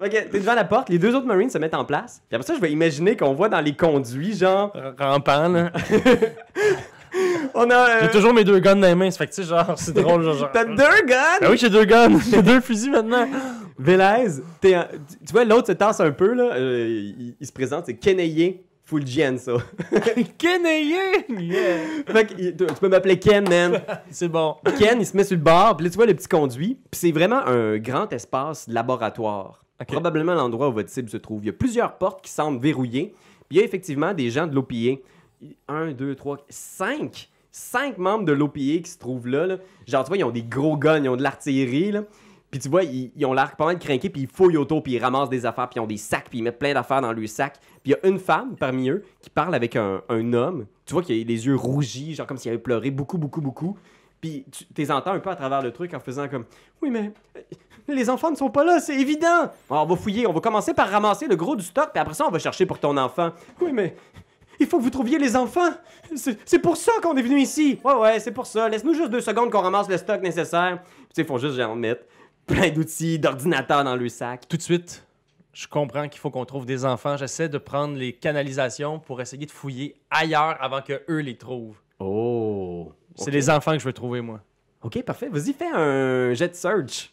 Ok, t'es devant la porte, les deux autres Marines se mettent en place. Puis après ça, je vais imaginer qu'on voit dans les conduits, genre... Rampant, là. On a... J'ai toujours mes 2 guns dans les mains, ça fait que tu sais, genre, c'est drôle, genre. T'as 2 guns? Ben oui, j'ai 2 guns. J'ai 2 fusils maintenant. Velez, tu vois, l'autre se tasse un peu, là. Il se présente, c'est Keneye Fulgienza. Keneye! Yeah! Fait que, tu peux m'appeler Ken, man. C'est bon. Ken, il se met sur le bord, puis là, tu vois le petit conduit, puis c'est vraiment un grand espace laboratoire. Okay. Probablement l'endroit où votre cible se trouve. Il y a plusieurs portes qui semblent verrouillées, puis il y a effectivement des gens de l'OPA. 1, 2, 3, 5 membres de l'OPA qui se trouvent là. Genre, tu vois, ils ont des gros guns, ils ont de l'artillerie, là. Puis tu vois, ils ont l'air pas mal crinqués, puis ils fouillent autour, puis ils ramassent des affaires, puis ils ont des sacs, puis ils mettent plein d'affaires dans le sac. Puis il y a une femme parmi eux qui parle avec un homme. Tu vois qu'il a les yeux rougis, genre comme s'il avait pleuré beaucoup. Puis tu les entends un peu à travers le truc en faisant comme « Oui, mais les enfants ne sont pas là, c'est évident! » On va fouiller, on va commencer par ramasser le gros du stock, puis après ça, on va chercher pour ton enfant. « Oui, mais il faut que vous trouviez les enfants! C'est pour ça qu'on est venu ici! »« Ouais, c'est pour ça. Laisse-nous juste 2 secondes qu'on ramasse le stock nécessaire. » Puis tu sais, ils font juste genre mettre plein d'outils, d'ordinateurs dans le sac. Tout de suite, je comprends qu'il faut qu'on trouve des enfants. J'essaie de prendre les canalisations pour essayer de fouiller ailleurs avant que eux les trouvent. Oh! C'est les enfants que je veux trouver, moi. Ok, parfait. Vas-y, fais un jet de search.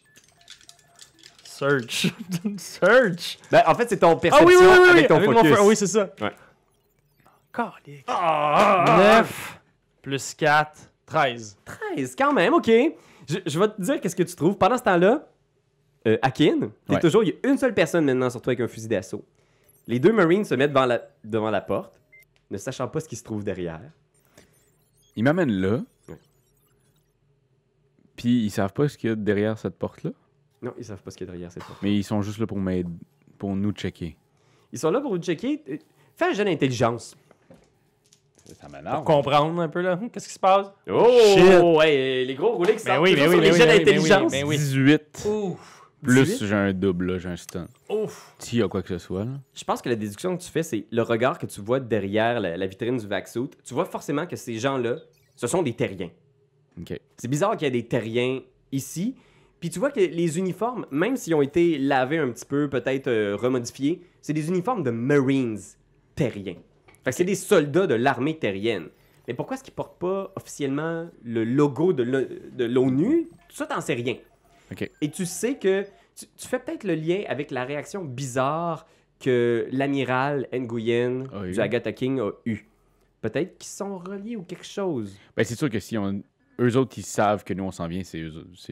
Search. Search. Ben, en fait, c'est ton perception avec ton focus. Oui, c'est ça. Ouais. Calique. 9 plus 4, 13. 13, quand même, ok. Je vais te dire qu'est-ce que tu trouves. Pendant ce temps-là, Akin, il y a une seule personne maintenant sur toi avec un fusil d'assaut. Les 2 Marines se mettent devant la porte, ne sachant pas ce qui se trouve derrière. Ils m'amènent là. Ouais. Puis ils savent pas ce qu'il y a derrière cette porte-là. Non, ils savent pas ce qu'il y a derrière cette porte. Mais ils sont juste là pour nous checker. Ils sont là pour vous checker. Fais un jeu d'intelligence. Ça m'énerve. Pour comprendre un peu, là. Qu'est-ce qui se passe? Oh! Shit. Ouais, les gros roulés qui sortent oui, toujours sur les jets d'intelligence. 18. Ouf. Plus 18? j'ai un double, là, j'ai un stun. Ouf. S'il y a quoi que ce soit, là. Je pense que la déduction que tu fais, c'est le regard que tu vois derrière la vitrine du vac-suit. Tu vois forcément que ces gens-là, ce sont des terriens. OK. C'est bizarre qu'il y ait des terriens ici. Puis tu vois que les uniformes, même s'ils ont été lavés un petit peu, peut-être remodifiés, c'est des uniformes de Marines terriens. Fait que c'est des soldats de l'armée terrienne. Mais pourquoi est-ce qu'ils portent pas officiellement le logo de l'ONU? Tout ça, t'en sais rien. OK. Et tu sais que tu fais peut-être le lien avec la réaction bizarre que l'amiral Nguyen eu. du Agatha King a eu. Peut-être qu'ils sont reliés ou quelque chose. Ben, c'est sûr que si eux autres, ils savent que nous, on s'en vient, c'est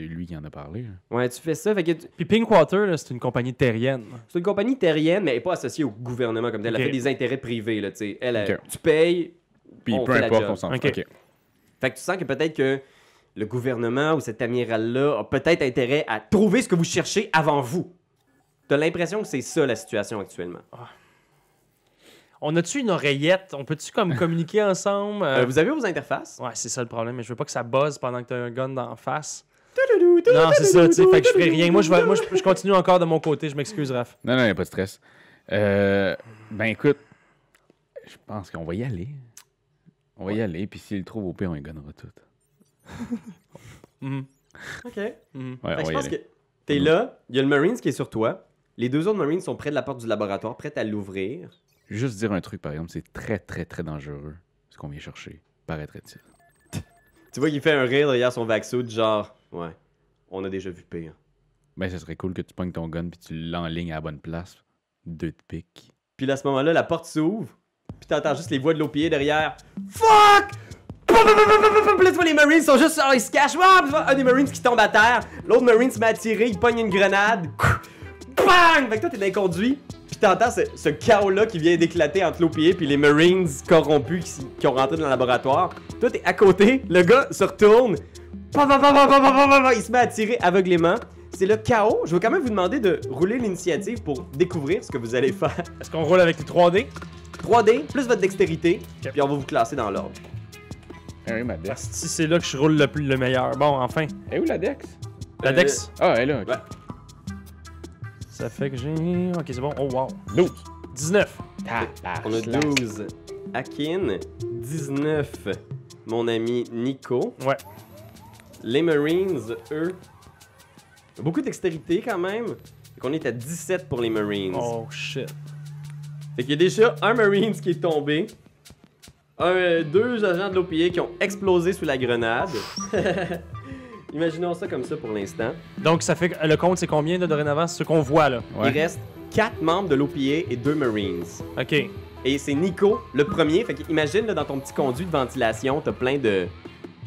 lui qui en a parlé. Là. Ouais, tu fais ça. Fait que Puis Pinkwater, là, c'est une compagnie terrienne. c'est une compagnie terrienne, mais elle n'est pas associée au gouvernement comme tel. Elle Ok. a fait des intérêts privés. Là, tu sais. Elle, Ok. tu payes. Puis On peu fait la importe, job. on s'en fout. OK. OK. Fait que tu sens que peut-être que le gouvernement ou cet amiral-là a peut-être intérêt à trouver ce que vous cherchez avant vous. T'as l'impression que c'est ça la situation actuellement. On a-tu une oreillette? On peut-tu comme communiquer ensemble? Vous avez vos interfaces? Ouais, c'est ça le problème. Mais je veux pas que ça buzz pendant que t'as un gun d'en face. Non, c'est ça, tu sais. Fait que je ferai rien. Moi, je continue encore de mon côté. Je m'excuse, Raph. Non, il n'y a pas de stress. Ben, écoute, je pense qu'on va y aller. On va y aller, puis s'il le trouve au pire, on y gagnera tout. Mhm. OK. Mhm. Ouais, Fait que on je va y pense aller. que t'es là, il y a le Marines qui est sur toi. Les 2 autres Marines sont près de la porte du laboratoire, prêts à l'ouvrir. Juste dire un truc, par exemple, c'est très, très, très dangereux ce qu'on vient chercher, paraîtrait-il. Tu vois qu'il fait un rire derrière son vac-suit, genre, ouais, on a déjà vu pire. Ben, ça serait cool que tu pognes ton gun puis tu l'enlignes à la bonne place. 2 de pique. Puis là, à ce moment-là, la porte s'ouvre, puis t'entends juste les voix de l'OPA derrière. Fuck! Puis là, tu vois, les Marines sont juste, ils se cachent. Ah, puis tu vois un des Marines qui tombe à terre, l'autre Marine se met à tirer, il pogne une grenade. Bang! Fait que toi, t'es dans les conduits, puis t'entends ce chaos-là qui vient d'éclater entre l'OPA puis les Marines corrompus qui ont rentré dans le laboratoire. Toi, t'es à côté, le gars se retourne, il se met à tirer aveuglément. C'est le chaos. Je veux quand même vous demander de rouler l'initiative pour découvrir ce que vous allez faire. Est-ce qu'on roule avec les 3D? 3D, plus votre dextérité, Ok. puis on va vous classer dans l'ordre. Eh oui, ma Dex. Si c'est là que je roule le meilleur. Bon, enfin. Eh où la Dex? La Dex. Ah, elle est là, ok. Ouais. Ça fait que j'ai... Ok, c'est bon. Oh, wow. 12. 19. On a 12 Akin, 19 mon ami Nico. Ouais. Les Marines, eux, beaucoup de dextérité quand même, Fait qu'on est à 17 pour les Marines. Oh shit. Fait qu'il y a déjà un Marines qui est tombé. Deux agents de l'OPA qui ont explosé sous la grenade. Imaginons ça comme ça pour l'instant. Donc ça fait le compte c'est combien là, dorénavant? C'est ce qu'on voit là. Ouais. Il reste 4 membres de l'OPA et 2 Marines. Ok. Et c'est Nico, le premier. Fait qu'imagine là, dans ton petit conduit de ventilation, t'as plein de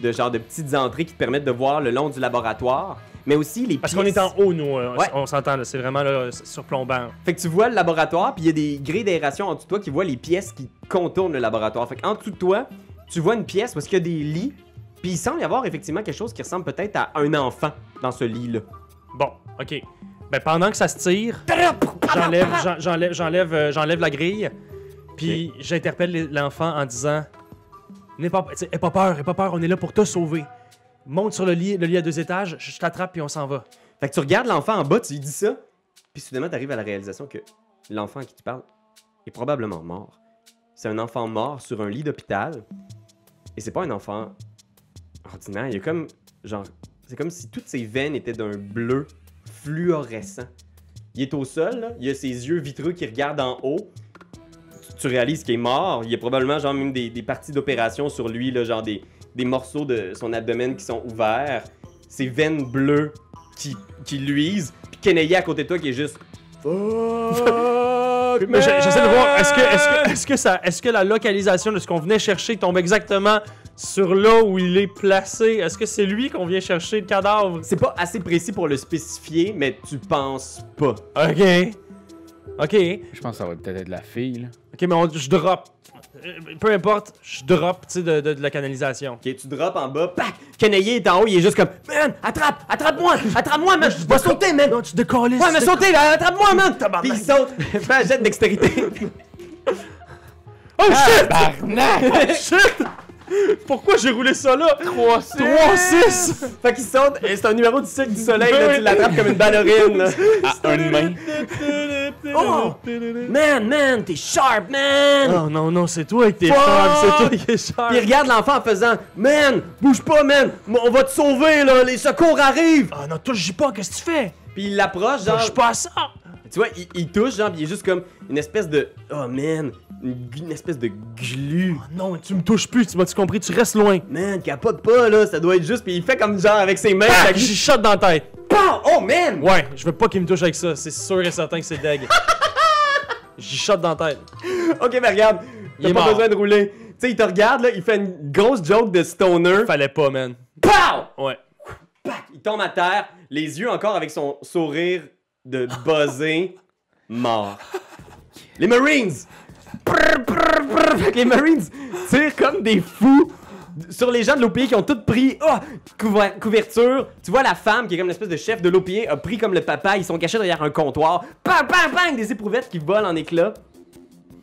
petites entrées qui te permettent de voir le long du laboratoire. Mais aussi les Parce pièces. qu'on est en haut, nous. Ouais. On s'entend, là. C'est vraiment là, surplombant. Fait que tu vois le laboratoire, puis il y a des grilles d'aération en dessous de toi qui voient les pièces qui contournent le laboratoire. Fait qu'en dessous de toi, tu vois une pièce où il y a des lits, puis il semble y avoir effectivement quelque chose qui ressemble peut-être à un enfant dans ce lit-là. Bon, ok. Ben pendant que ça se tire, j'enlève la grille, puis j'interpelle l'enfant en disant N'aie pas peur, on est là pour te sauver. Monte sur le lit à 2 étages, je t'attrape puis on s'en va. Fait que tu regardes l'enfant en bas, tu lui dis ça, puis soudainement t'arrives à la réalisation que l'enfant à qui tu parles est probablement mort. C'est un enfant mort sur un lit d'hôpital, et c'est pas un enfant ordinaire, il y a comme, genre, c'est comme si toutes ses veines étaient d'un bleu fluorescent. Il est au sol, là, il a ses yeux vitreux qui regardent en haut, tu réalises qu'il est mort, il y a probablement genre même des parties d'opération sur lui, là, genre des morceaux de son abdomen qui sont ouverts, ses veines bleues qui luisent, puis Kennedy à côté de toi qui est juste Mais j'essaie de voir, est-ce que la localisation de ce qu'on venait chercher tombe exactement sur là où il est placé? Est-ce que c'est lui qu'on vient chercher le cadavre? C'est pas assez précis pour le spécifier, mais tu penses pas. Ok. Je pense que ça va peut-être être la fille, là. Ok, mais je drop. Peu importe, je drop, tu sais, de la canalisation. Ok, tu drops en bas, pac! Kennedy est en haut, il est juste comme Man, attrape-moi, man! Je vais sauter, man! Non, tu décolles. Ouais, mais sauter, attrape-moi, man! Puis il saute, fais un jet de dextérité. Oh shit! Barnac! Shit! Pourquoi j'ai roulé ça là? 3-6! Fait qu'il saute, et c'est un numéro du cycle du soleil, là, tu l'attrapes comme une ballerine, là. À une main. Oh! Man, t'es sharp, man! Oh non, c'est toi avec tes Fuck! sharp, c'est toi qui es sharp. Puis il regarde l'enfant en faisant Man, bouge pas, man! On va te sauver, là! Les secours arrivent! Ah non, touche pas, qu'est-ce que tu fais? Puis il l'approche, genre. Touche pas à ça! Tu vois, il touche, genre, pis il est juste comme une espèce de. Oh man! Une espèce de glu. Oh non, tu me touches plus, tu m'as-tu compris? Tu restes loin. Man, capote pas, là, ça doit être juste. Puis il fait comme genre avec ses mains. Ah, j'y shot dans la tête. Pow! Oh man! Ouais, je veux pas qu'il me touche avec ça, c'est sûr et certain que c'est deg. J'y shot dans la tête. Ok, mais regarde, Il t'as est pas mort. besoin de rouler. Tu sais, il te regarde, là, il fait une grosse joke de stoner. Fallait pas, man. Pow! Ouais. Pac! Il tombe à terre, les yeux encore avec son sourire de buzzé, mort. Les Marines! Fait que les Marines tirent comme des fous sur les gens de l'OPA qui ont tous pris couverture. Tu vois la femme qui est comme l'espèce de chef de l'OPA a pris comme le papa, ils sont cachés derrière un comptoir. Bang, bang, bang! Des éprouvettes qui volent en éclats.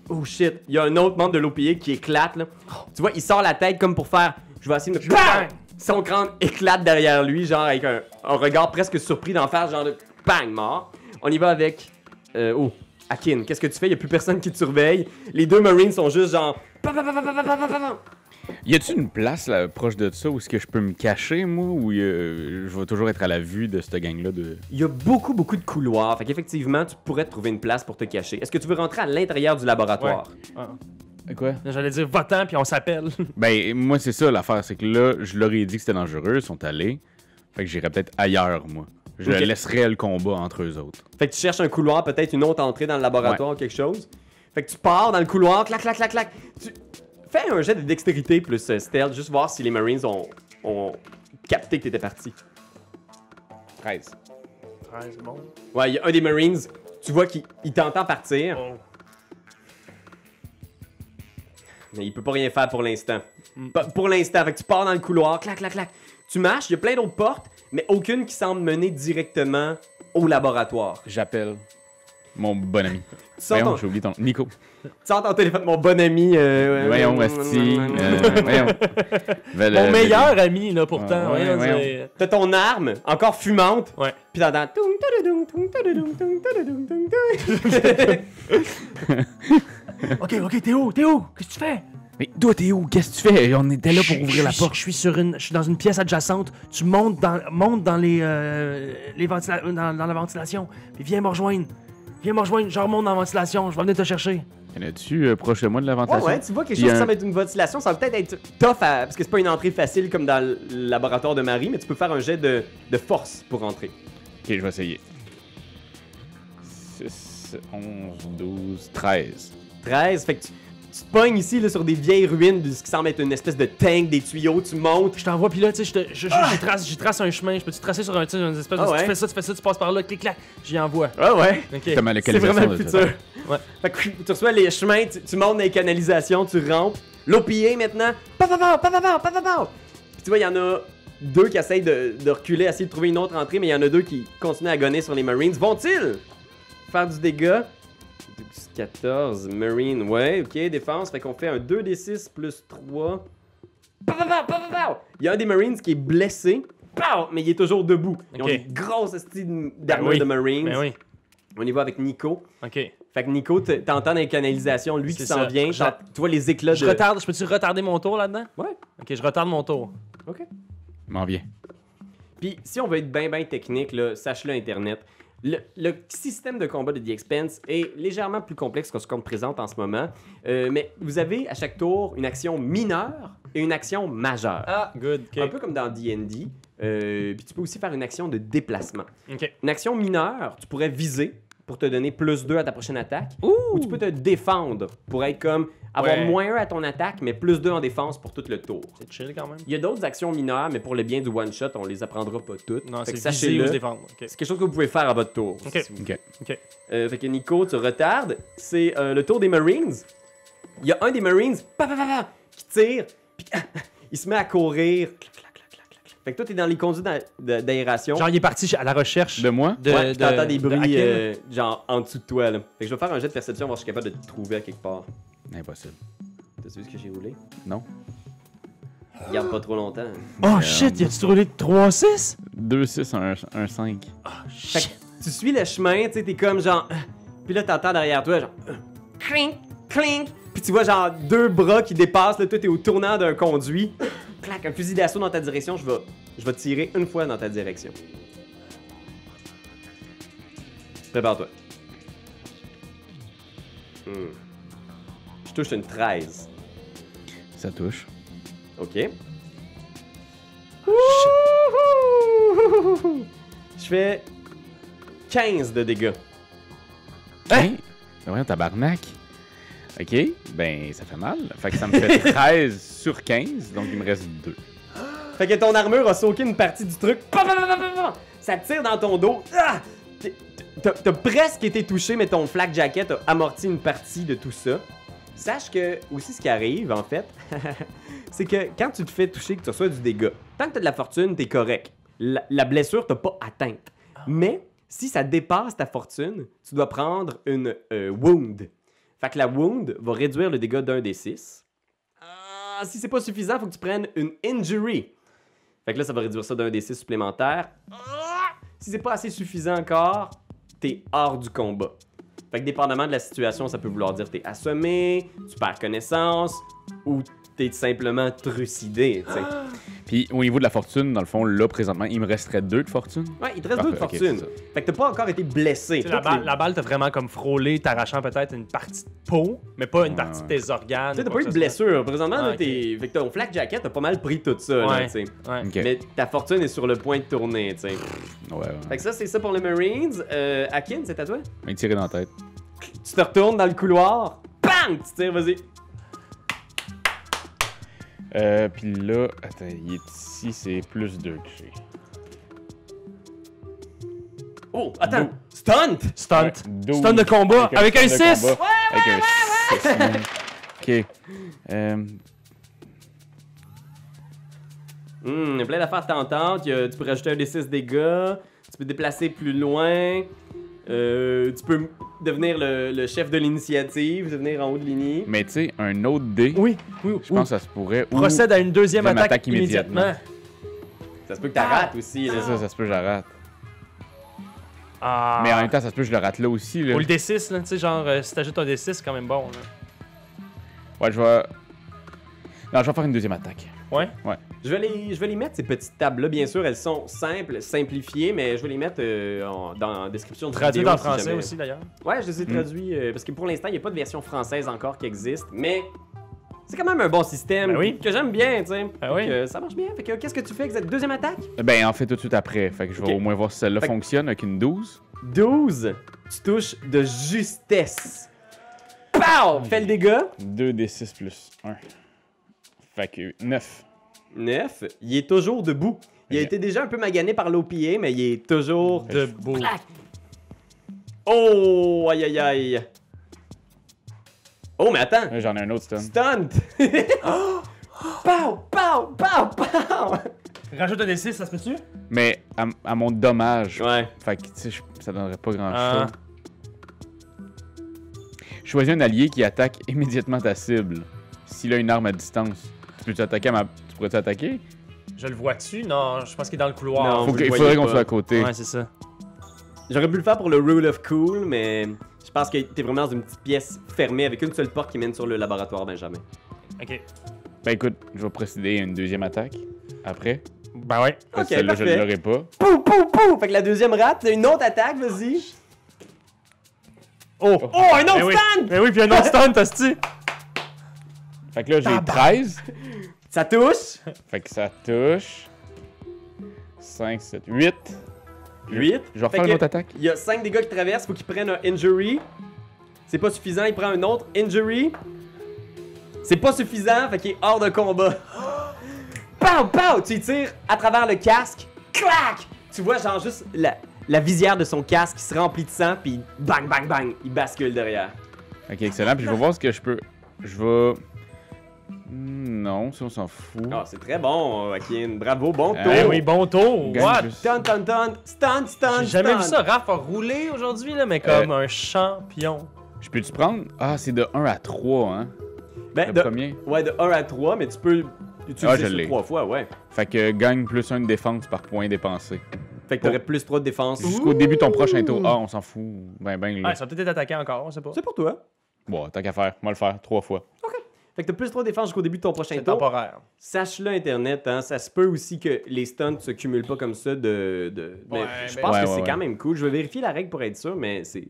Oh shit, il y a un autre membre de l'OPA qui éclate là. Tu vois, il sort la tête comme pour faire je vais essayer de me. Bang! Son crâne éclate derrière lui, genre avec un regard presque surpris d'en faire, genre de bang, mort. On y va avec. Akin, qu'est-ce que tu fais? Il y a plus personne qui te surveille. Les 2 Marines sont juste genre. Y a-tu une place là, proche de ça où est-ce que je peux me cacher, moi, ou je vais toujours être à la vue de cette gang-là de... Il y a beaucoup de couloirs. Fait qu'effectivement, tu pourrais te trouver une place pour te cacher. Est-ce que tu veux rentrer à l'intérieur du laboratoire? Quoi? J'allais dire va-t'en puis on s'appelle. Ben, moi, c'est ça l'affaire, c'est que là, je leur ai dit que c'était dangereux, ils sont allés. Fait que j'irais peut-être ailleurs, moi. Je Ok. laisserais le combat entre eux autres. Fait que tu cherches un couloir, peut-être une autre entrée dans le laboratoire ou quelque chose. Fait que tu pars dans le couloir, clac, clac, clac, clac. Tu fais un jet de dextérité plus stealth, juste voir si les Marines ont capté que t'étais parti. 13. C'est bon. Ouais, il y a un des Marines, tu vois qu'il t'entend partir, Oh. mais il peut pas rien faire pour l'instant. Pour l'instant, fait que tu pars dans le couloir, clac, clac, clac. Tu marches, il y a plein d'autres portes, mais aucune qui semble mener directement au laboratoire. J'appelle mon bon ami. Tu sors Voyons, ton, j'ai oublié ton... Nico. tu sors ton téléphone, mon bon ami. Voyons, Asti. Voyons. Mon meilleur ami, là, pourtant. Ouais, voyons. c'est- T'as ton arme, encore fumante, Ouais. pis t'entends... Ok, Théo, qu'est-ce que tu fais? Mais toi, t'es où? Qu'est-ce que tu fais? On était là pour ouvrir la porte. Je suis dans une pièce adjacente. Tu montes dans dans la ventilation. Puis viens me rejoindre. Je remonte dans la ventilation. Je vais venir te chercher. Y'en a-tu proche de moi de la Ouais, ventilation? ouais, tu vois quelque chose qui semble être une ventilation, ça va peut-être être tough parce que c'est pas une entrée facile comme dans le laboratoire de Marie, mais tu peux faire un jet de force pour rentrer. Ok, je vais essayer. 6, 11, 12, 13. 13, fait que tu te pognes ici là, sur des vieilles ruines de ce qui semble être une espèce de tank, des tuyaux, tu montes. Je t'envoie, puis là, tu sais, j'y trace un chemin. Je peux-tu tracer sur une espèce de. Ah ouais. Tu fais ça, tu passes par là, clic, clac. J'y envoie. Ah ouais. Ok. C'est ma C'est localisation. vraiment le de futur. Ouais. Fait que tu reçois les chemins, tu montes dans les canalisations, tu rampes. L'OPA maintenant. Puis tu vois, il y en a deux qui essayent de reculer, essayer de trouver une autre entrée, mais il y en a deux qui continuent à gonner sur les Marines. Vont-ils faire du dégât? 12, 14, Marine, ouais, ok, défense. Fait qu'on fait un 2d6 plus 3. Il y a un des Marines qui est blessé, mais il est toujours debout. Ils ont Ok. des grosses styles d'armure oui. de Marines. Ben oui. On y va avec Nico. Ok. Fait que Nico, t'entends dans les canalisations, lui qui C'est s'en ça. vient, Genre- tu vois les éclats Je de... retarde. Je peux-tu retarder mon tour là-dedans? Ouais, Ok, je retarde mon tour. ok. M'en viens. Puis si on veut être bien technique, là, sache-le Internet, le système de combat de The Expanse est légèrement plus complexe que ce qu'on te présente en ce moment, mais vous avez à chaque tour une action mineure et une action majeure. Ah, good. Ok. Un peu comme dans D&D, puis tu peux aussi faire une action de déplacement. Ok. Une action mineure, tu pourrais viser pour te donner plus 2 à ta prochaine attaque, Ouh! ou tu peux te défendre pour être comme avoir Ouais. moins 1 à ton attaque, mais plus 2 en défense pour tout le tour. C'est chill quand même. Il y a d'autres actions mineures, mais pour le bien du one-shot, on les apprendra pas toutes. Non, Fait c'est que viser ou se sachez-le, défendre. Ok. c'est quelque chose que vous pouvez faire à votre tour. Ok. si vous- Ok. Fait que Nico, tu retardes. C'est le tour des Marines. Il y a un des Marines qui tire, puis il se met à courir. Clac, clac, clac, clac, clac. Fait que toi, t'es dans les conduits d'aération. Genre, il est parti à la recherche De moi? Ouais, puis t'entends des de bruits Hakim. genre en dessous de toi. Là. Fait que je vais faire un jet de perception, voir si je suis capable de te trouver à quelque part. Impossible. T'as vu ce que j'ai roulé? Non. Garde pas trop longtemps. Oh shit, y a-tu roulé 3-6? 2, 6, 1, 5. Oh Fait que shit. tu suis le chemin, tu sais, t'es comme genre. Puis là, t'entends derrière toi, genre. Clink, clink. Puis tu vois, genre, deux bras qui dépassent, là, toi, t'es au tournant d'un conduit. Clac, un fusil d'assaut dans ta direction, je vais tirer une fois dans ta direction. Prépare-toi. Je touche une 13. Ça touche. Ok. Je fais 15 de dégâts. Hein? Ben voyons, tabarnak. Ok, ben ça fait mal. Fait que ça me fait 13 sur 15, donc il me reste 2. Fait que ton armure a soaké une partie du truc. Ça te tire dans ton dos. Ah! T'as presque été touché, mais ton flak jacket a amorti une partie de tout ça. Sache que, aussi, ce qui arrive, en fait, c'est que quand tu te fais toucher, que tu reçois du dégât, tant que t'as de la fortune, t'es correct. La blessure t'a pas atteinte. Mais, si ça dépasse ta fortune, tu dois prendre une wound. Fait que la wound va réduire le dégât d'un des 6. Si c'est pas suffisant, faut que tu prennes une injury. Fait que là, ça va réduire ça d'un des 6 supplémentaires. Si c'est pas assez suffisant encore, t'es hors du combat. Fait que dépendamment de la situation, ça peut vouloir dire que t'es assommé, tu perds connaissance, ou t'es simplement trucidé, tu sais. Puis au niveau de la fortune, dans le fond, là, présentement, il me resterait 2 de fortune. Ouais, il te reste 2 de Parfait, ok, fortune. c'est ça. Fait que t'as pas encore été blessé. La balle t'a vraiment comme frôlé, t'arrachant peut-être une partie de peau, mais pas une Ouais, partie ouais. de tes organes. Tu sais, t'as ou pas eu quoi de que ce soit. blessure. Présentement, là, Ah, t'es... Fait que ton flak jacket, t'as pas mal pris tout ça, là, Ouais. tu sais. Ouais. Ok. Mais ta fortune est sur le point de tourner, tu sais. Ouais, ouais. Fait que ça, c'est ça pour les Marines. Akin, c'est à toi? Mais tiré dans la tête. Tu te retournes dans le couloir. Bang! Tu tires, vas-y. Puis là, attends, il est ici, c'est plus 2 que j'ai. Oh, attends. Stunt! Stunt. Ouais, 12. Stunt de combat avec un stunt de 6. combat. Avec un 6. Ok. Il y a plein d'affaires tentantes. Tu peux rajouter un des 6 dégâts. Tu peux te déplacer plus loin. Tu peux devenir le chef de l'initiative, devenir en haut de ligne. Mais tu sais, un autre dé, Oui, oui, je pense que ça se pourrait. ou- Procède à une deuxième je attaque, m'attaque immédiatement. immédiatement. Ça se peut que tu rates aussi. Là. C'est ça se peut que je la rate. Ah. Mais en même temps, ça se peut que je le rate là aussi. Là. Ou le D6, là, tu sais, genre, si t'ajoutes un D6, c'est quand même bon. Là. Ouais, je vais. Non, je vais faire une deuxième attaque. Ouais. Je vais les mettre, ces petites tables-là. Bien sûr, elles sont simples, simplifiées, mais je vais les mettre dans la description de Traduit vidéo. en si français jamais. aussi, d'ailleurs. Ouais, je les ai traduits parce que pour l'instant, il n'y a pas de version française encore qui existe, mais c'est quand même un bon système Ben oui. que j'aime bien, tu sais. Ben Fait oui. que ça marche bien. Fait que qu'est-ce que tu fais avec cette deuxième attaque? Ben, en fait, tout de suite après. Fait que je vais Ok. au moins voir si celle-là Fait que- fonctionne avec une 12. 12. Tu touches de justesse. Pow! Fais le dégât. 2d6 plus 1. Fait que 9. 9. Il est toujours debout. Il a Ok. été déjà un peu magané par l'OPA, mais il est toujours Debout. Clac! Oh, aïe aïe aïe. Oh, mais attends. Là, j'en ai un autre stun. Stunt! Pow! Pow! Pow! Pow! Rajoute un D6, ça se peut-tu? Mais à mon dommage. Ouais. Fait que, tu sais, ça donnerait pas grand Ah. chose. Choisis un allié qui attaque immédiatement ta cible. S'il a une arme à distance. Tu pourrais-tu attaquer? Je le vois-tu? Non, je pense qu'il est dans le couloir. Non. Faut vous que- le il voyez faudrait qu'on pas. soit à côté. Ouais, c'est ça. J'aurais pu le faire pour le Rule of Cool, mais je pense que t'es vraiment dans une petite pièce fermée avec une seule porte qui mène sur le laboratoire Benjamin. Ok. Ben écoute, je vais procéder à une deuxième attaque. Après. Ben ouais. Parce que Ok, celle-là, je parfait. ne l'aurai pas. Pou! Pou! Pou! Fait que la deuxième rate, c'est une autre attaque, vas-y. Oh! Oh, un autre Ben oui. stand! Ben oui, puis un autre stun, t'as-tu? Fait que là, j'ai 13. Ça touche. Fait que ça touche. 5, 7, 8. 8. Je vais refaire une autre attaque. Il y a 5 dégâts qui traversent, faut qu'ils prennent un injury. C'est pas suffisant, il prend un autre injury. C'est pas suffisant, fait qu'il est hors de combat. Pow! Pow! Tu y tires à travers le casque. Clac! Tu vois genre juste la visière de son casque qui se remplit de sang, puis bang, bang, bang, il bascule derrière. Ok, excellent. Puis je vais voir ce que je peux. Je vais. Non, ça on s'en fout. Ah, c'est très bon, Akin. Bravo, bon tour. Ben oui, bon tour! Gagne What? plus. Stun, stun, stun, stun, stun, J'ai jamais vu stun. ça. Raph a roulé aujourd'hui, là, mais comme un champion. Je peux-tu prendre. Ah, c'est de 1 à 3, hein? Ben, Le de, premier. ouais, de 1 à 3, mais tu peux Ah, utiliser je ça l'ai. 3 fois, ouais. Fait que gagne plus 1 de défense par point dépensé. Fait que t'aurais plus 3 de défense. Jusqu'au début de ton prochain tour. Ah, on s'en fout. Ben, là. Ah, ça va peut-être être attaqué encore, on sait pas. C'est pour toi. Bon, tant qu'à faire, on va le faire 3 fois. Fait que t'as plus 3 de défense jusqu'au début de ton prochain C'est tour. temporaire. Sache-le, Internet, hein, ça se peut aussi que les stunts se cumulent pas comme ça mais Ouais, je ben- pense Ouais, que ouais, c'est ouais. quand même cool. Je vais vérifier la règle pour être sûr, mais c'est...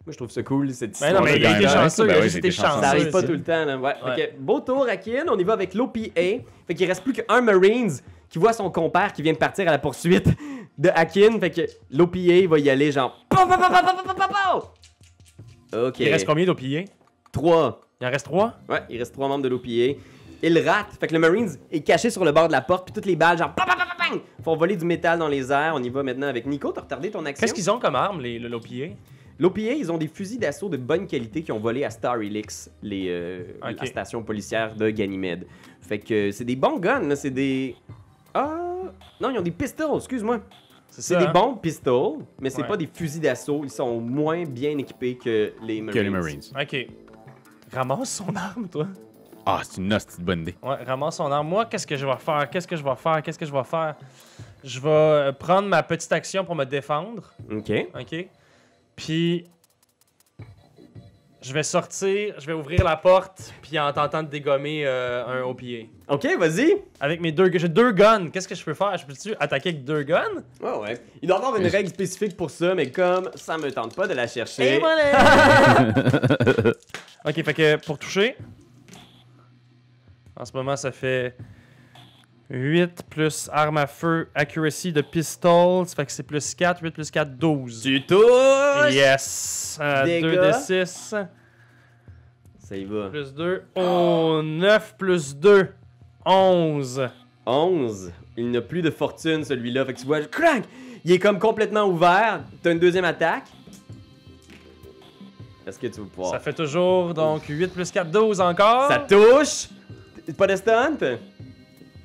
Moi, je trouve ça cool, cette Ben histoire. non, mais il a été Ben, chanceux, ben il a oui, juste j'ai été été chanceux. chanceux. Ça arrive pas tu tout sais. le temps, là. Ouais. Ouais. Ok, beau tour, Akin. On y va avec l'OPA. Fait qu'il reste plus qu'un Marines qui voit son compère qui vient de partir à la poursuite de Akin. Fait que l'OPA va y aller genre... Pow, pow, pow, pow, pow, pow, pow, pow. Ok. Il reste combien d'OPA? 3. Il en reste 3? Ouais, il reste 3 membres de l'OPA. Il rate. Fait que le Marines est caché sur le bord de la porte, puis toutes les balles, genre, bang, bang, bang, bang, font voler du métal dans les airs. On y va maintenant avec Nico. T'as retardé ton action. Qu'est-ce qu'ils ont comme arme, l'OPA? L'OPA, ils ont des fusils d'assaut de bonne qualité qui ont volé à Star Helix, Ok. la station policière de Ganymède. Fait que c'est des bons guns, là. C'est des. Ah. Non, ils ont des pistols, excuse-moi. C'est des bons pistols, mais c'est Ouais. pas des fusils d'assaut. Ils sont moins bien équipés que les Marines. Que les Marines. Ok. Ramasse son arme, toi. Ah, c'est une hostie de bonne idée. Ouais, ramasse son arme. Moi, qu'est-ce que je vais faire? Qu'est-ce que je vais faire? Qu'est-ce que je vais faire? Je vais prendre ma petite action pour me défendre. Ok. OK? Puis, je vais sortir, je vais ouvrir la porte, puis en tentant de dégommer un OPA. Ok, vas-y. Avec mes deux... J'ai 2 guns. Qu'est-ce que je peux faire? Je peux-tu attaquer avec 2 guns? Ouais, ouais. Il doit y avoir une règle spécifique pour ça, mais comme ça me tente pas de la chercher. Et voilà! OK, fait que pour toucher, en ce moment, ça fait 8 plus arme à feu, accuracy de pistol, ça fait que c'est plus 4, 8 plus 4, 12. Tu touches! Yes! 2 Dégâts. de 6, Ça y va. plus 2, oh, 9 plus 2, 11. 11. Il n'a plus de fortune, celui-là. Fait que tu vois, crank! Il est comme complètement ouvert. T'as une deuxième attaque. Est-ce que tu vas pouvoir? Ça fait toujours, donc, 8 plus 4, 12 encore. Ça touche! Pas de stunt?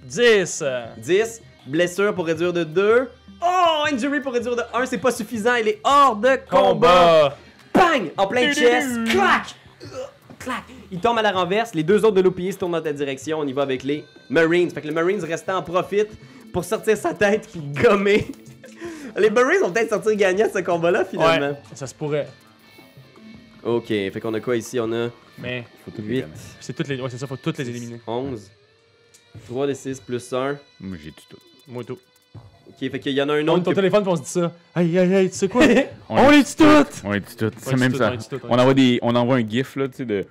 10. 10. Blessure pour réduire de 2. Oh! Injury pour réduire de 1. C'est pas suffisant. Il est hors de combat. Combat. Bang! En plein chest. Clac! Clac! Il tombe à la renverse. Les deux autres de l'OPA se tournent dans ta direction. On y va avec les Marines. Fait que le Marines restant en profite pour sortir sa tête puis gommer. Les Marines vont peut-être sortir gagnants de ce combat-là finalement. Ouais, ça se pourrait. Ok, fait qu'on a quoi ici? On a Mais Faut tout 8, c'est toutes les... Ouais, c'est ça, faut toutes les éliminer. 11, 3d6 plus 1. Moi, j'ai tout. Moi tout. Ok, fait qu'il y en a un On est autre. au téléphone, puis on se dit ça. Hey, hey, hey, tu sais quoi? On On les dit toutes! On est tout. C'est On même dit ça. tout, on dit tout, On envoie un gif, là, tu sais, de...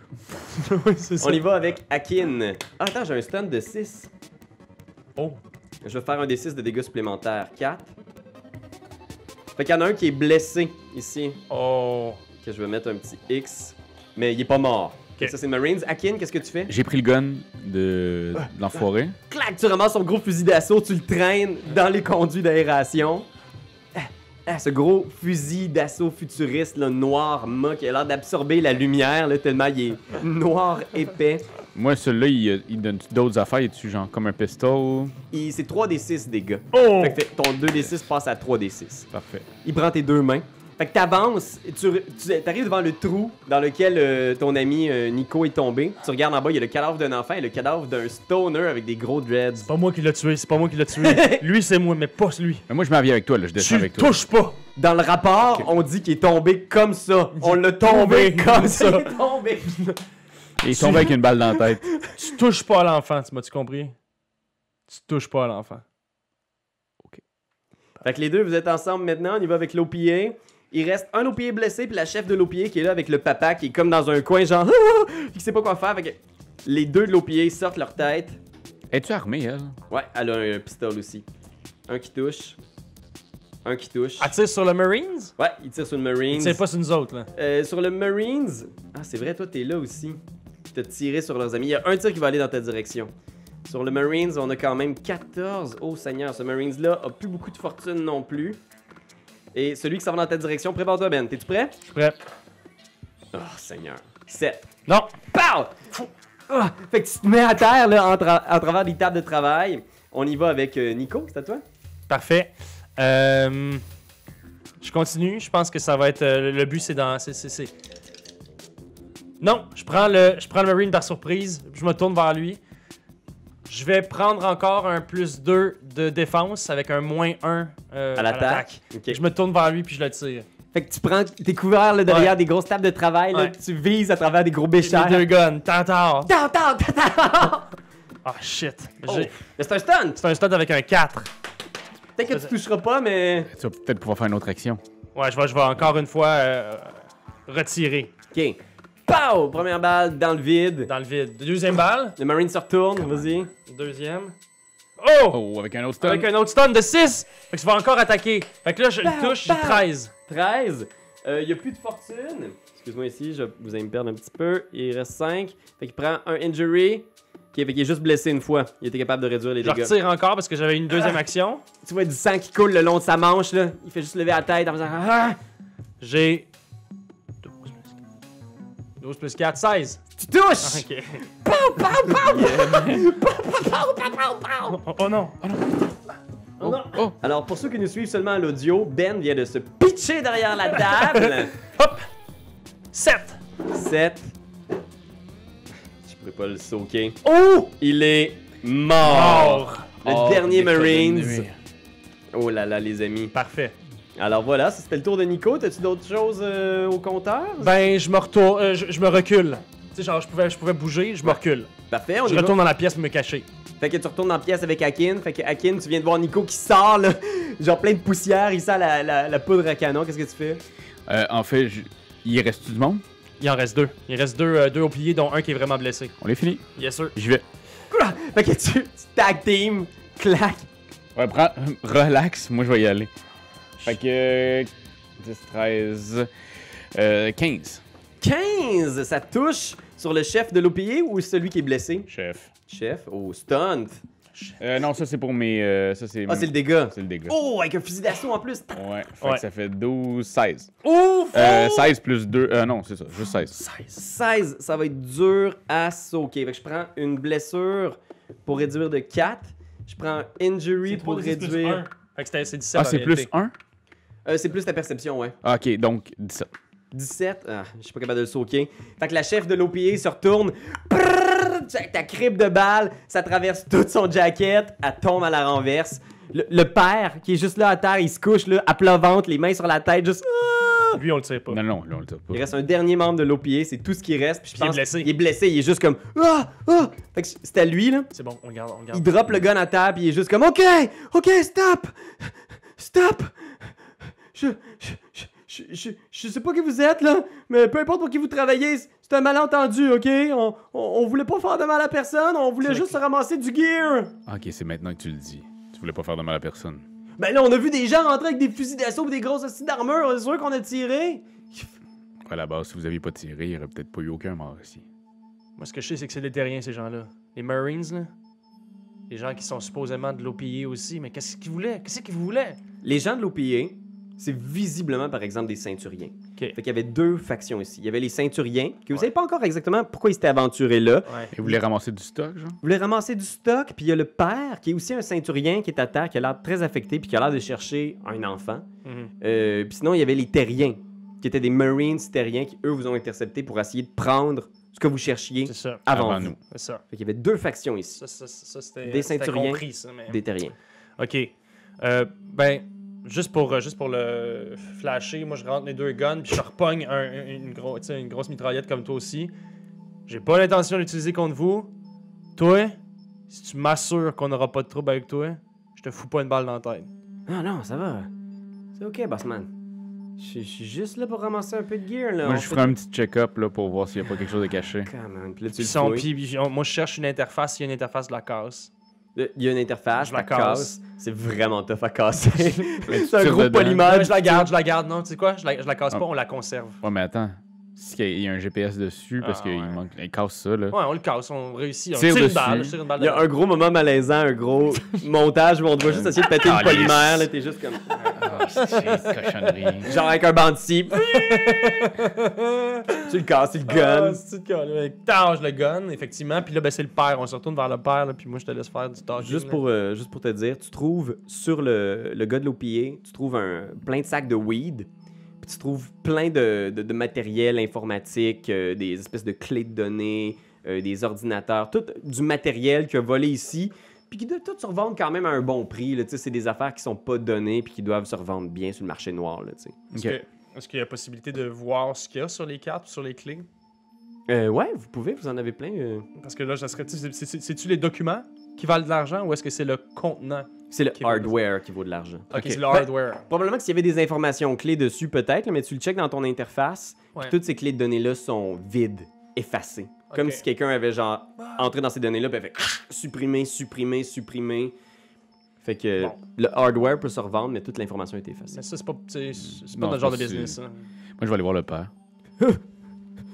Oui, c'est ça. On y va avec Akin. Ah, attends, j'ai un stun de 6. Oh. Je vais faire un D6 de dégâts supplémentaires. 4. Fait qu'il y en a un qui est blessé ici. Oh. Que je vais mettre un petit X. Mais il est pas mort. Ok. Ça, c'est Marines. Akin, qu'est-ce que tu fais? J'ai pris le gun de l'enfoiré. Clac, tu ramasses son gros fusil d'assaut, tu le traînes dans les conduits d'aération. Ce gros fusil d'assaut futuriste, là, noir, mat, qui a l'air d'absorber la lumière, là, tellement il est noir, épais. Moi, celui-là, il donne d'autres affaires. Il est genre comme un pistol. C'est 3d6 dégâts. Oh! Fait que ton 2d6 passe à 3d6. Parfait. Il prend tes deux mains. Fait que t'avances, tu arrives devant le trou dans lequel ton ami Nico est tombé. Tu regardes en bas, il y a le cadavre d'un enfant et le cadavre d'un stoner avec des gros dreads. C'est pas moi qui l'ai tué, c'est pas moi qui l'ai tué. Lui, c'est moi, mais pas lui. Mais moi, je m'en viens avec toi, là. Je descends Tu avec toi. touches pas! Dans le rapport, Ok. on dit qu'il est tombé comme ça. On l'a tombé comme ça. Il est tombé. Il est tombé avec une balle dans la tête. Tu touches pas à l'enfant, tu m'as-tu compris? Tu touches pas à l'enfant. Fait que les deux, vous êtes ensemble maintenant. On y va avec l'OPA. Il reste un OPA blessé, puis la chef de l'OPA qui est là avec le papa qui est comme dans un coin, genre, puis qui sait pas quoi faire. Fait que les deux de l'OPA sortent leur tête. Es-tu armé, elle? Ouais, elle a un pistolet aussi. Un qui touche. Un qui touche. Elle tire sur le Marines? Ouais, il tire sur le Marines. C'est pas sur nous autres, là. Sur le Marines. Ah, c'est vrai, toi, t'es là aussi. T'as tiré sur leurs amis. Il y a un tir qui va aller dans ta direction. Sur le Marines, on a quand même 14. Oh, Seigneur, ce Marines-là a plus beaucoup de fortune non plus. Et celui qui s'en va dans ta direction, prépare-toi, Ben. T'es-tu prêt? Je suis prêt. Oh, Seigneur. 7. Non! Pow! Ah, fait que tu te mets à terre, là, en travers des tables de travail. On y va avec Nico, c'est à toi? Parfait. Je continue. Je pense que ça va être. Le but, c'est dans. Non, je prends le Marine par surprise. Je me tourne vers lui. Je vais prendre encore un plus 2 de défense avec un moins 1 À l'attaque. Ok. Je me tourne vers lui puis je le tire. Fait que tu prends tes couverts là, derrière Ouais. des grosses tables de travail, là, Ouais. tu vises à travers des gros J'ai béchères. deux guns. Tantard. Tantard, tantard! Ah, shit. Oh. J'ai- Mais c'est un stunt! C'est un stud avec un 4. Peut-être que tu toucheras pas, mais. Tu vas peut-être pouvoir faire une autre action. Ouais, je vais encore une fois retirer Ok. Pow! Première balle dans le vide. dans le vide. Deuxième balle. Le Marine se retourne, vas-y. Deuxième. Oh! Oh, avec un autre stun. Avec un autre stun de 6. Fait que je vais encore attaquer. Fait que là, je le Pow, touche, j'ai pow. 13. 13. Il y a plus de fortune. Excuse-moi ici, vous allez me perdre un petit peu. Il reste 5. Fait qu'il prend un injury. Fait qu'il est juste blessé une fois. Il était capable de réduire les Je dégâts. retire encore parce que j'avais une deuxième action. Tu vois du sang qui coule le long de sa manche, là. Il fait juste lever la tête en faisant. Ah! J'ai 12 plus 4, 16. Tu touches! Ok. Oh non. Oh, oh. Alors, pour ceux qui nous suivent seulement à l'audio, Ben vient de se pitcher derrière la table. Hop. 7. 7. Je pourrais pas le sauter. Oh! Il est mort. Le Oh, dernier il est Marines. condamné. Oh là là, les amis. Parfait. Alors voilà, c'était le tour de Nico. T'as-tu d'autres choses au compteur? Ben, je me retourne. Je me recule. Tu sais, genre, je pouvais bouger, je me recule. Parfait, on Je y va. retourne dans la pièce pour me cacher. Fait que tu retournes dans la pièce avec Akin. Fait que Akin, tu viens de voir Nico qui sort, là, genre plein de poussière. Il sent la poudre à canon. Qu'est-ce que tu fais? En fait, il reste du monde? Il en reste 2. Il reste deux au plié, dont un qui est vraiment blessé. On est fini. Yes, sir. J'y vais. Fait que tu tag team, clac. Ouais, prends, relax, moi je vais y aller. Fait que 10, 13, 15. 15, ça touche sur le chef de l'OPA ou celui qui est blessé? Chef. Chef, oh, stunt. Non, ça c'est pour mes. Ça c'est. Ah, c'est le dégât. C'est le dégât. Oh, avec un fusil d'assaut en plus. Ouais, fait Ouais. que ça fait 12, 16. Ouf! 16 plus 2. Non, c'est ça, juste 16. 16, ça va être dur à sauter. Fait que je prends une blessure pour réduire de 4. Je prends un injury pour réduire. Fait que c'est 17. Ah, c'est plus 1? C'est plus ta perception, ouais. Ah, ok, donc 17. 17, je suis pas capable de le sauter. Fait que la chef de l'OPA se retourne. Prrrr, ta cripe de balle, ça traverse toute son jacket. Elle tombe à la renverse. Le père, qui est juste là à terre, il se couche là, à plat ventre, les mains sur la tête, juste. Ah! Lui, on le tire pas. Non, non, là, on le tire pas. Il reste un dernier membre de l'OPA, c'est tout ce qui reste. Puis je Puis il est pense blessé. il est blessé, il est juste comme ah ah. Fait que c'est à lui là. C'est bon, on garde. Il drop le gun à table, il est juste comme OK, stop, stop. Je sais pas qui vous êtes là, mais peu importe pour qui vous travaillez, c'est un malentendu, OK? On voulait pas faire de mal à personne, on voulait juste se ramasser du gear. Ok, c'est maintenant que tu le dis. Tu voulais pas faire de mal à personne. Ben là, on a vu des gens rentrer avec des fusils d'assaut et des grosses hosties d'armure, c'est sûr qu'on a tiré. À la base, si vous aviez pas tiré, il y aurait peut-être pas eu aucun mort ici. Moi, ce que je sais, c'est que c'est des terriens, ces gens-là. Les Marines, là. Les gens qui sont supposément de l'OPA aussi, mais qu'est-ce qu'ils voulaient? Qu'est-ce qu'ils voulaient? Les gens de l'OPA, c'est visiblement, par exemple, des ceinturiens. OK. Fait qu'il y avait deux factions ici. Il y avait les ceinturiens, que vous Ouais. savez pas encore exactement pourquoi ils s'étaient aventurés là. Ouais. Et vous voulez ramasser du stock, genre? Ils voulaient ramasser du stock, puis il y a le père, qui est aussi un ceinturien, qui est à terre, qui a l'air très affecté, puis qui a l'air de chercher un enfant. Mhm. Puis sinon, il y avait les terriens, qui étaient des Marines terriens, qui, eux, vous ont intercepté pour essayer de prendre ce que vous cherchiez C'est ça. avant Avant vous. nous. C'est ça. Fait qu'il y avait deux factions ici, Ça, c'était Des c'était ceinturiens, compris, ça, mais... des terriens. OK. Ben, juste pour le flasher, moi, je rentre les deux guns, puis je repogne une grosse mitraillette comme toi aussi. J'ai pas l'intention d'utiliser contre vous. Toi, si tu m'assures qu'on n'aura pas de trouble avec toi, je te fous pas une balle dans la tête. Non, ça va. C'est OK, bossman. Je suis juste là pour ramasser un peu de gear, là. Moi, On je fait- ferai un petit check-up là, pour voir s'il n'y a pas quelque chose de caché. Come on. Puis là, tu Puis le son- fouilles. puis moi, je cherche une interface. S'il y a une interface, de la casse. Il y a une interface, Je la ça casse. C'est vraiment tough à casser. Mais c'est un tu gros tires dedans. polymère. Je la garde. Non, tu sais quoi? Je la casse pas, on la conserve. Ouais, mais attends. S'il y a un GPS dessus, parce Ah, qu'il ouais. manque. Il casse ça, là. Ouais, on le casse, on réussit. On Tire tire une dessus. balle. Je tire une balle Il y a un gros moment malaisant, un gros montage où on doit juste essayer de péter Ah, le polymère. yes. Là, t'es juste comme. Ah, c'est cochonnerie. Genre avec un banc de scie. Tu le casses, le gun. Tâche le gun, effectivement. Puis là, ben, c'est le père. On se retourne vers le père, là, puis moi, je te laisse faire du talking. Juste là. pour te dire, tu trouves sur le gars de l'OPA, tu trouves plein de sacs de weed. Puis tu trouves plein de matériel informatique, des espèces de clés de données, des ordinateurs, tout du matériel qui a volé ici. Puis qui doit tout se revendre quand même à un bon prix. Là, tu sais, c'est des affaires qui sont pas données puis qui doivent se revendre bien sur le marché noir. Là, tu sais. Est-ce qu'il y a possibilité de voir ce qu'il y a sur les cartes ou sur les clés? Ouais, vous pouvez, vous en avez plein. Parce que là, ça serait. C'est-tu les documents qui valent de l'argent ou est-ce que c'est le contenant? C'est le Qui vaut- hardware qui vaut de l'argent. Ok, c'est le Ben, hardware. Probablement que s'il y avait des informations clés dessus, peut-être, là, mais tu le checkes dans ton interface, Ouais. puis toutes ces clés de données-là sont vides, effacées. Comme Ok. si quelqu'un avait genre entré dans ces données-là, puis avait supprimer. Fait que Bon. le hardware peut se revendre, mais toute l'information a été effacée. Mais ça, c'est pas Non, notre genre de ça, business. c'est- Ça. Moi, je vais aller voir le père.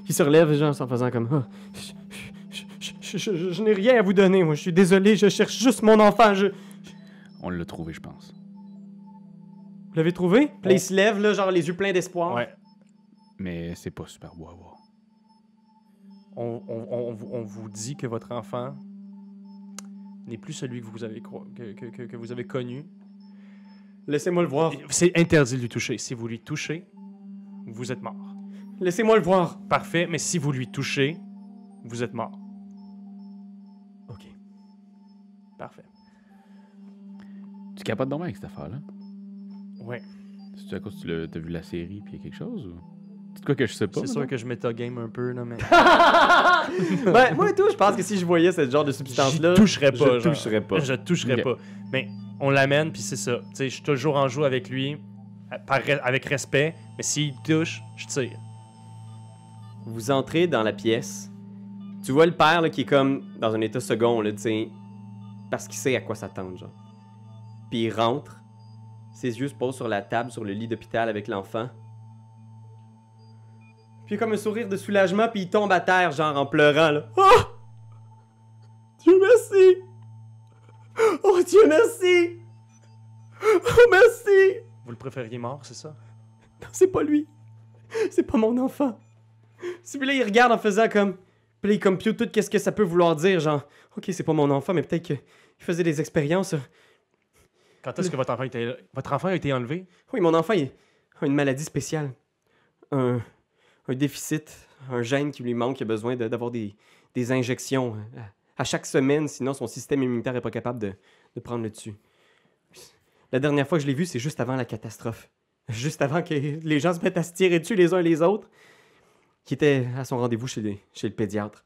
Il se relève, genre, en faisant comme Ah, je n'ai rien à vous donner, moi, je suis désolé, je cherche juste mon enfant, On l'a trouvé, je pense. Vous l'avez trouvé? Puis là, il se lève, là, genre les yeux pleins d'espoir. Ouais. Mais c'est pas super beau à voir. On vous dit que votre enfant n'est plus celui que vous avez, que vous avez connu. Laissez-moi le voir. C'est interdit de lui toucher. Si vous lui touchez, vous êtes mort. Laissez-moi le voir. Parfait, mais si vous lui touchez, vous êtes mort. OK. Parfait. Tu es capable de dormir avec cette affaire-là? Ouais. C'est-tu à cause que tu as vu la série puis il y a quelque chose? Ou... C'est quoi que je sais pas? C'est sûr que je métagame un peu, là, mais. Ben, moi et tout, je pense que si je voyais ce genre de substance-là, J'y toucherais pas. je toucherais pas. Je toucherais Ok. pas. Mais on l'amène, puis c'est ça. Tu sais, je suis toujours en joue avec lui, avec respect, mais s'il touche, je tire. Vous entrez dans la pièce. Tu vois le père là, qui est comme dans un état second, là, tu sais, parce qu'il sait à quoi s'attendre, genre. Puis il rentre, ses yeux se posent sur la table, sur le lit d'hôpital avec l'enfant. Puis il a comme un sourire de soulagement, puis il tombe à terre, genre en pleurant, là. Oh! Dieu merci! Oh Dieu merci! Oh merci! Vous le préfériez mort, c'est ça? Non, c'est pas lui. C'est pas mon enfant. Puis là, il regarde en faisant comme... Puis là, il compute tout qu'est-ce que ça peut vouloir dire, genre... Ok, c'est pas mon enfant, mais peut-être qu'il faisait des expériences. Quand est-ce que votre enfant a été enlevé? Oui, mon enfant, il a une maladie spéciale. Un déficit, un gène qui lui manque, il a besoin d'avoir des injections à chaque semaine, sinon son système immunitaire est pas capable de prendre le dessus. La dernière fois que je l'ai vu, c'est juste avant la catastrophe. juste avant que les gens se mettent à se tirer dessus les uns les autres, qui était à son rendez-vous chez le pédiatre.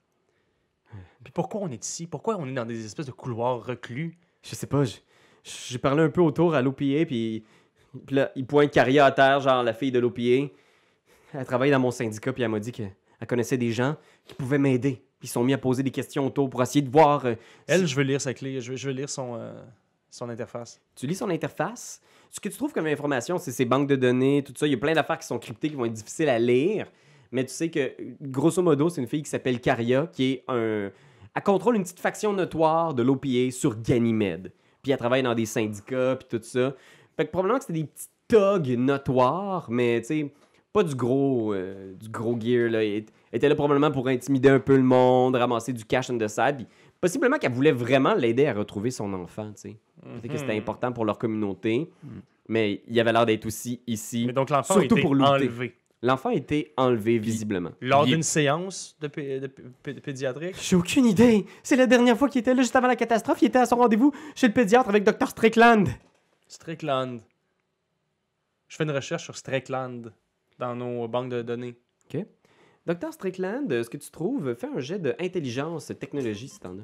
Puis pourquoi on est ici? Pourquoi on est dans des espèces de couloirs reclus? Je sais pas, j'ai parlé un peu autour à l'OPA, puis là, il pointe Caria à terre, genre la fille de l'OPA. Elle travaille dans mon syndicat, puis elle m'a dit qu'elle connaissait des gens qui pouvaient m'aider. Puis ils sont mis à poser des questions autour pour essayer de voir... Elle, je veux lire sa clé, je veux lire son interface. Tu lis son interface. Ce que tu trouves comme information, c'est ses banques de données, tout ça. Il y a plein d'affaires qui sont cryptées, qui vont être difficiles à lire. Mais tu sais que, grosso modo, c'est une fille qui s'appelle Caria, qui est un... Elle contrôle une petite faction notoire de l'OPA sur Ganymède. Puis elle travaille dans des syndicats, puis tout ça. Fait que probablement que c'était des petits thugs notoires, mais tu sais, pas du gros gear, là. Elle était là probablement pour intimider un peu le monde, ramasser du cash on the side, puis possiblement qu'elle voulait vraiment l'aider à retrouver son enfant, tu sais. Peut-être que c'était important pour leur communauté, mais il avait l'air d'être aussi ici, Mais donc l'enfant a surtout été pour lutter. enlevé. L'enfant a été enlevé, visiblement. Lors Il- d'une séance de pédiatrique? J'ai aucune idée. C'est la dernière fois qu'il était là, juste avant la catastrophe. Il était à son rendez-vous chez le pédiatre avec Dr. Strickland. Strickland. Je fais une recherche sur Strickland dans nos banques de données. OK. Dr. Strickland, ce que tu trouves, fais un jet de intelligence, technologie, si t'en as.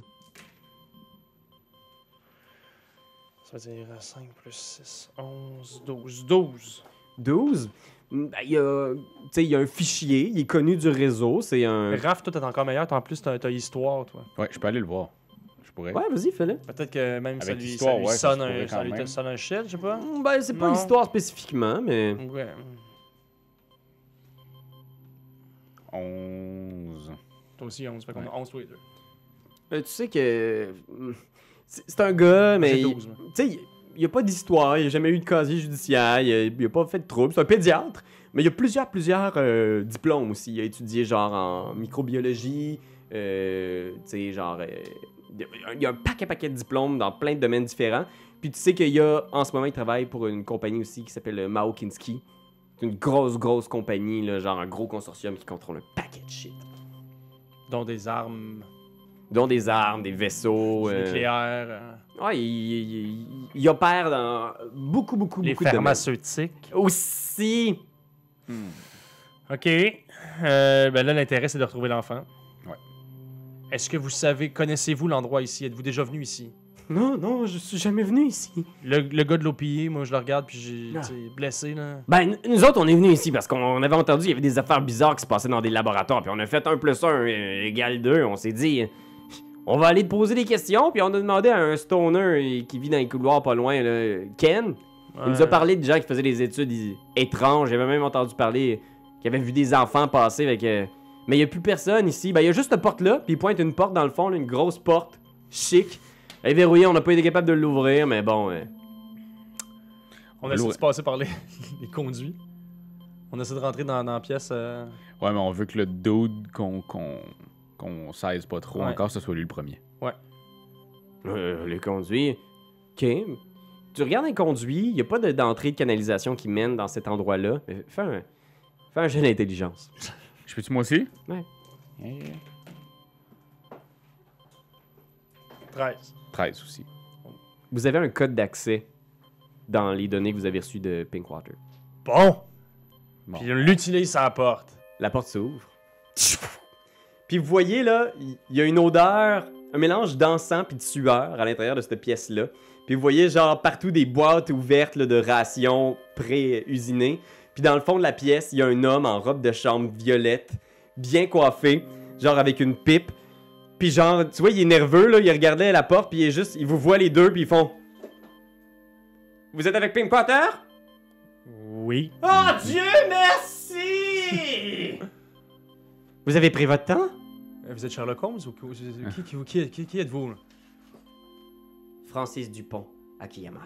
Ça veut dire 5 plus 6, 11, 12. 12. 12. Il y a un fichier, il est connu du réseau, c'est un... Raph, toi, t'es encore meilleur. En plus, t'as histoire, toi. Ouais, je peux aller le voir. Je pourrais. Ouais, vas-y, fais-le. Peut-être que même ça Avec lui, histoire, ça lui ouais, ça sonne, se pourrait quand même. sonne un shit, je sais pas. Ben, c'est pas Non. l'histoire spécifiquement, mais... Ouais. 11. Toi aussi, 11. Fait qu'on a 11 tous les deux. Tu sais que... C'est un gars, mais... J'ai 12, moi. Tu sais, il n'y a pas d'histoire, il n'y a jamais eu de casier judiciaire, il n'a pas fait de trouble. C'est un pédiatre, mais il y a plusieurs diplômes aussi. Il a étudié genre en microbiologie, tu sais, genre... il y a un paquet de diplômes dans plein de domaines différents. Puis tu sais qu'il y a, en ce moment, il travaille pour une compagnie aussi qui s'appelle Mao Kinski. C'est une grosse compagnie, là, genre un gros consortium qui contrôle un paquet de shit. Dont des armes Dont des armes, des vaisseaux... nucléaires, Ouais, il opère dans beaucoup les de domaines. pharmaceutiques. Aussi... OK. Ben là, l'intérêt, c'est de retrouver l'enfant. Ouais. Est-ce que vous connaissez-vous l'endroit ici? Êtes-vous déjà venu ici? Non, je suis jamais venu ici. Le gars de l'OPA, moi, je le regarde, puis j'ai Ah. tu sais, blessé, là. Ben, nous autres, on est venus ici parce qu'on avait entendu qu'il y avait des affaires bizarres qui se passaient dans des laboratoires, puis on a fait 1 + 1 égale 2. On s'est dit, on va aller te poser des questions, puis on a demandé à un stoner qui vit dans les couloirs pas loin, là, Ken. Il nous a parlé de gens qui faisaient des études étranges. J'avais même entendu parler qu'il avait vu des enfants passer avec... Mais il n'y a plus personne ici. Ben, il y a juste cette porte-là, puis il pointe une porte dans le fond, là, une grosse porte, chic. Elle est verrouillée, on n'a pas été capable de l'ouvrir, mais bon... On essaie de se passer par les conduits. On essaie de rentrer dans la pièce. Ouais, mais on veut que le dude qu'on saise pas trop Ouais. encore, ce soit lui le premier. Les conduits... OK. Tu regardes un conduit, il n'y a pas d'entrée de canalisation qui mène dans cet endroit-là. Mais fais un jeu d'intelligence. Je peux-tu moi aussi? Ouais. 13. 13 aussi. Vous avez un code d'accès dans les données que vous avez reçues de Pinkwater. Bon! Bon. Puis on l'utilise à la porte. La porte s'ouvre. Puis vous voyez, là, il y a une odeur, un mélange d'encens puis de sueur à l'intérieur de cette pièce-là. Puis vous voyez, genre, partout des boîtes ouvertes là, de rations pré-usinées. Puis dans le fond de la pièce, il y a un homme en robe de chambre violette, bien coiffé, genre avec une pipe. Puis genre, tu vois, il est nerveux, là, il regardait à la porte, puis il vous voit les deux, puis ils font... Vous êtes avec Pinkwater? Oui. Oh Dieu, merci! Vous avez pris votre temps? Vous êtes Sherlock Holmes ou qui êtes-vous? Là? Francis Dupont, Akiyama.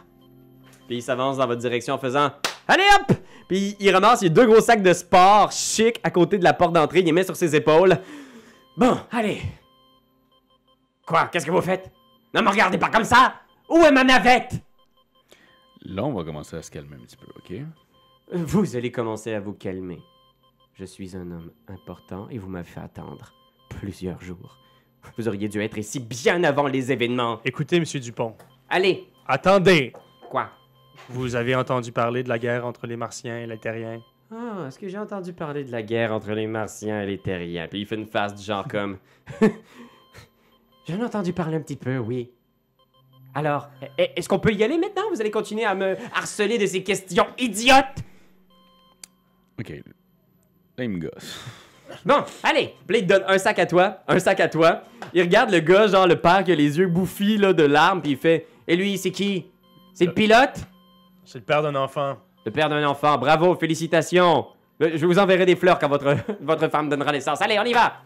Puis il s'avance dans votre direction en faisant allez hop! Puis il ramasse, il y a 2 gros sacs de sport chic à côté de la porte d'entrée, il les met sur ses épaules. Bon, allez. Quoi? Qu'est-ce que vous faites? Ne me regardez pas comme ça! Où est ma navette? Là, on va commencer à se calmer un petit peu, OK? Vous allez commencer à vous calmer. Je suis un homme important et vous m'avez fait attendre plusieurs jours. Vous auriez dû être ici bien avant les événements. Écoutez, Monsieur Dupont. Allez! Attendez! Quoi? Vous avez entendu parler de la guerre entre les Martiens et les Terriens? Ah, est-ce que j'ai entendu parler de la guerre entre les Martiens et les Terriens? Puis il fait une face du genre comme... J'en ai entendu parler un petit peu, oui. Alors, est-ce qu'on peut y aller maintenant? Vous allez continuer à me harceler de ces questions idiotes? Ok. Là, il me gosse. Bon, allez! Puis là, il te donne un sac à toi, un sac à toi. Il regarde le gars, genre le père qui a les yeux bouffis là, de larmes, puis il fait... Et lui, c'est qui? C'est le pilote? C'est le père d'un enfant. Le père d'un enfant. Bravo, félicitations! Je vous enverrai des fleurs quand votre femme donnera naissance. Allez, on y va!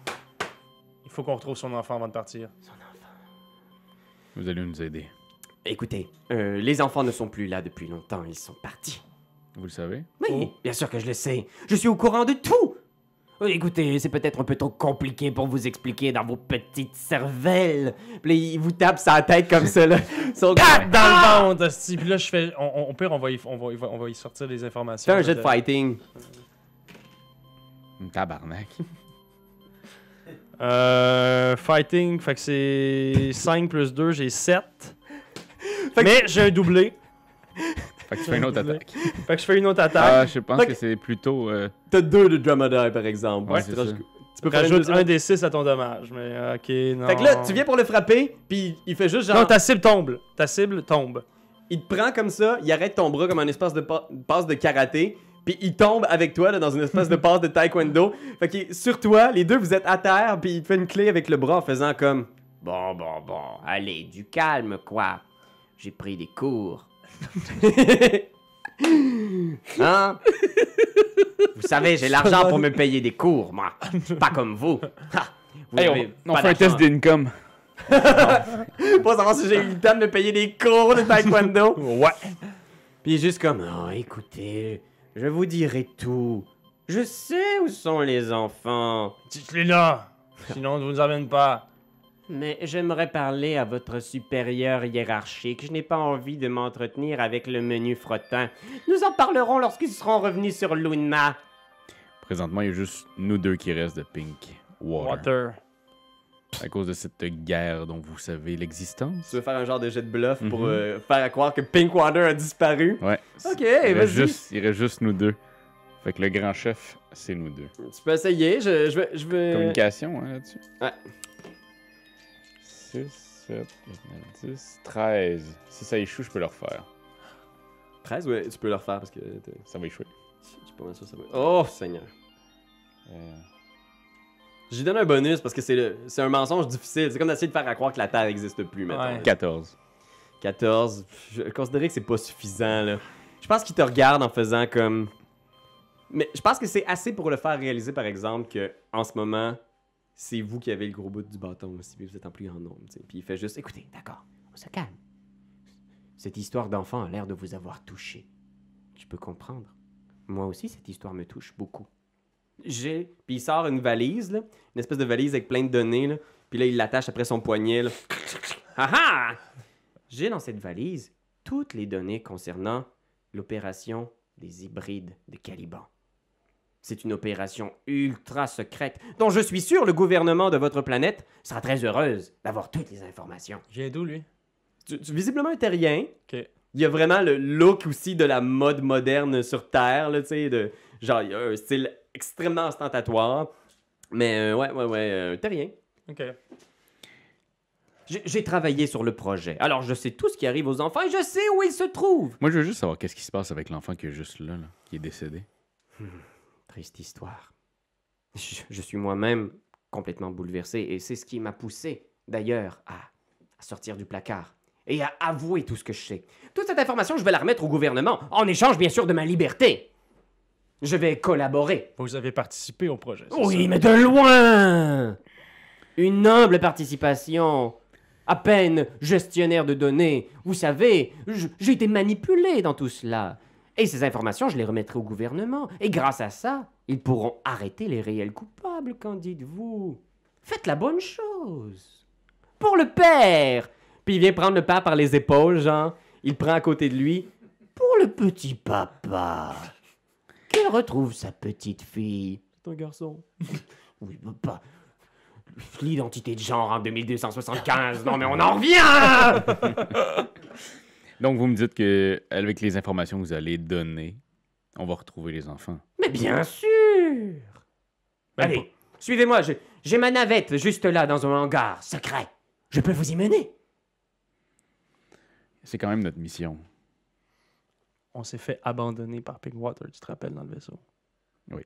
Il faut qu'on retrouve son enfant avant de partir. Vous allez nous aider. Écoutez, les enfants ne sont plus là depuis longtemps, ils sont partis. Vous le savez? Oui, bien sûr que je le sais. Je suis au courant de tout! Écoutez, c'est peut-être un peu trop compliqué pour vous expliquer dans vos petites cervelles. Puis là, il vous tape sa tête comme ça, là. Dans le ventre, hostie. Puis là, je fais... Au pire, on va y sortir des informations. Fais un jet de fighting. Une tabarnak. Fighting, fait que c'est 5 plus 2, j'ai 7. Mais j'ai un doublé. Fait que tu fais une autre attaque. Fait que je fais une autre attaque. Ah, je pense Fait que c'est plutôt... T'as 2 de Dromadaire, par exemple. Ouais, c'est ça. Tu peux faire une Rajoute deuxième- un des 6 à ton dommage. Mais ok, non. Fait que là, tu viens pour le frapper, puis il fait juste genre... Non, ta cible tombe. Ta cible tombe. Il te prend comme ça, il arrête ton bras comme un espace de passe de karaté, puis il tombe avec toi là, dans une espèce de passe de taekwondo. Fait que sur toi, les deux vous êtes à terre, puis il te fait une clé avec le bras en faisant comme bon, allez, du calme quoi. J'ai pris des cours. Hein? Vous savez, j'ai l'argent pour me payer des cours, moi. Pas comme vous. Ha! Vous Hey, avez on pas fait un test d'argent. d'income. Pour savoir si j'ai eu le temps de me payer des cours de taekwondo. Ouais. Puis il est juste comme, oh, écoutez, je vous dirai tout. Je sais où sont les enfants. Dites-les là. Sinon, on ne vous amène pas. Mais j'aimerais parler à votre supérieur hiérarchique. Je n'ai pas envie de m'entretenir avec le menu frottin. Nous en parlerons lorsqu'ils seront revenus sur Luna. Présentement, il y a juste nous deux qui restent de Pink Water. Water. À cause de cette guerre dont vous savez l'existence. Tu veux faire un genre de jet de bluff pour faire croire que Pinkwater a disparu? Ouais. Ok, il reste vas-y. il reste juste nous deux. Fait que le grand chef, c'est nous deux. Tu peux essayer, je vais... Communication, hein, là-dessus? Ouais. 6, 7, 8, 9, 10, 13. Si ça échoue, je peux le refaire. 13, ouais, tu peux le refaire parce que... Ça va échouer. Je suis pas mal sûr que ça va... Oh, Seigneur. Euh, J'y donne un bonus parce que c'est un mensonge difficile. C'est comme d'essayer de faire à croire que la Terre n'existe plus, maintenant. Ouais. 14. 14. Je considérais que c'est pas suffisant, là. Je pense qu'il te regarde en faisant comme... Mais je pense que c'est assez pour le faire réaliser, par exemple, que en ce moment, c'est vous qui avez le gros bout du bâton aussi, puis vous êtes en plus grand nombre, tu sais. Puis il fait juste, écoutez, d'accord, on se calme. Cette histoire d'enfant a l'air de vous avoir touché. Je peux comprendre. Moi aussi, cette histoire me touche beaucoup. Puis il sort une valise, là, une espèce de valise avec plein de données, là. Puis là, il l'attache après son poignet, là. Ah ah! J'ai dans cette valise toutes les données concernant l'opération des hybrides de Caliban. C'est une opération ultra secrète dont je suis sûr le gouvernement de votre planète sera très heureuse d'avoir toutes les informations. Viens d'où, lui? Visiblement un terrien. Ok. Il y a vraiment le look aussi de la mode moderne sur Terre, là, tu sais, genre, il y a un style extrêmement ostentatoire. Mais un terrien. Ok. J'ai travaillé sur le projet. Alors, je sais tout ce qui arrive aux enfants et je sais où ils se trouvent. Moi, je veux juste savoir qu'est-ce qui se passe avec l'enfant qui est juste là, qui est décédé. Triste histoire. Je suis moi-même complètement bouleversé et c'est ce qui m'a poussé, d'ailleurs, à sortir du placard et à avouer tout ce que je sais. Toute cette information, je vais la remettre au gouvernement, en échange, bien sûr, de ma liberté. Je vais collaborer. Vous avez participé au projet. c'est Oui, ça? mais de loin! Une humble participation. À peine gestionnaire de données. Vous savez, j'ai été manipulé dans tout cela. Et ces informations, je les remettrai au gouvernement. Et grâce à ça, ils pourront arrêter les réels coupables, qu'en dites-vous? Faites la bonne chose. Pour le père! Puis il vient prendre le père par les épaules, genre. Il le prend à côté de lui. Pour le petit papa. Qu'il retrouve sa petite fille. C'est un garçon. Oui, pas... L'identité de genre en 2275. Non, mais on en revient! Donc, vous me dites que avec les informations que vous allez donner, on va retrouver les enfants. Mais bien sûr! Même Allez, suivez-moi, j'ai ma navette juste là dans un hangar secret. Je peux vous y mener. C'est quand même notre mission. On s'est fait abandonner par Pinkwater, tu te rappelles, dans le vaisseau? Oui.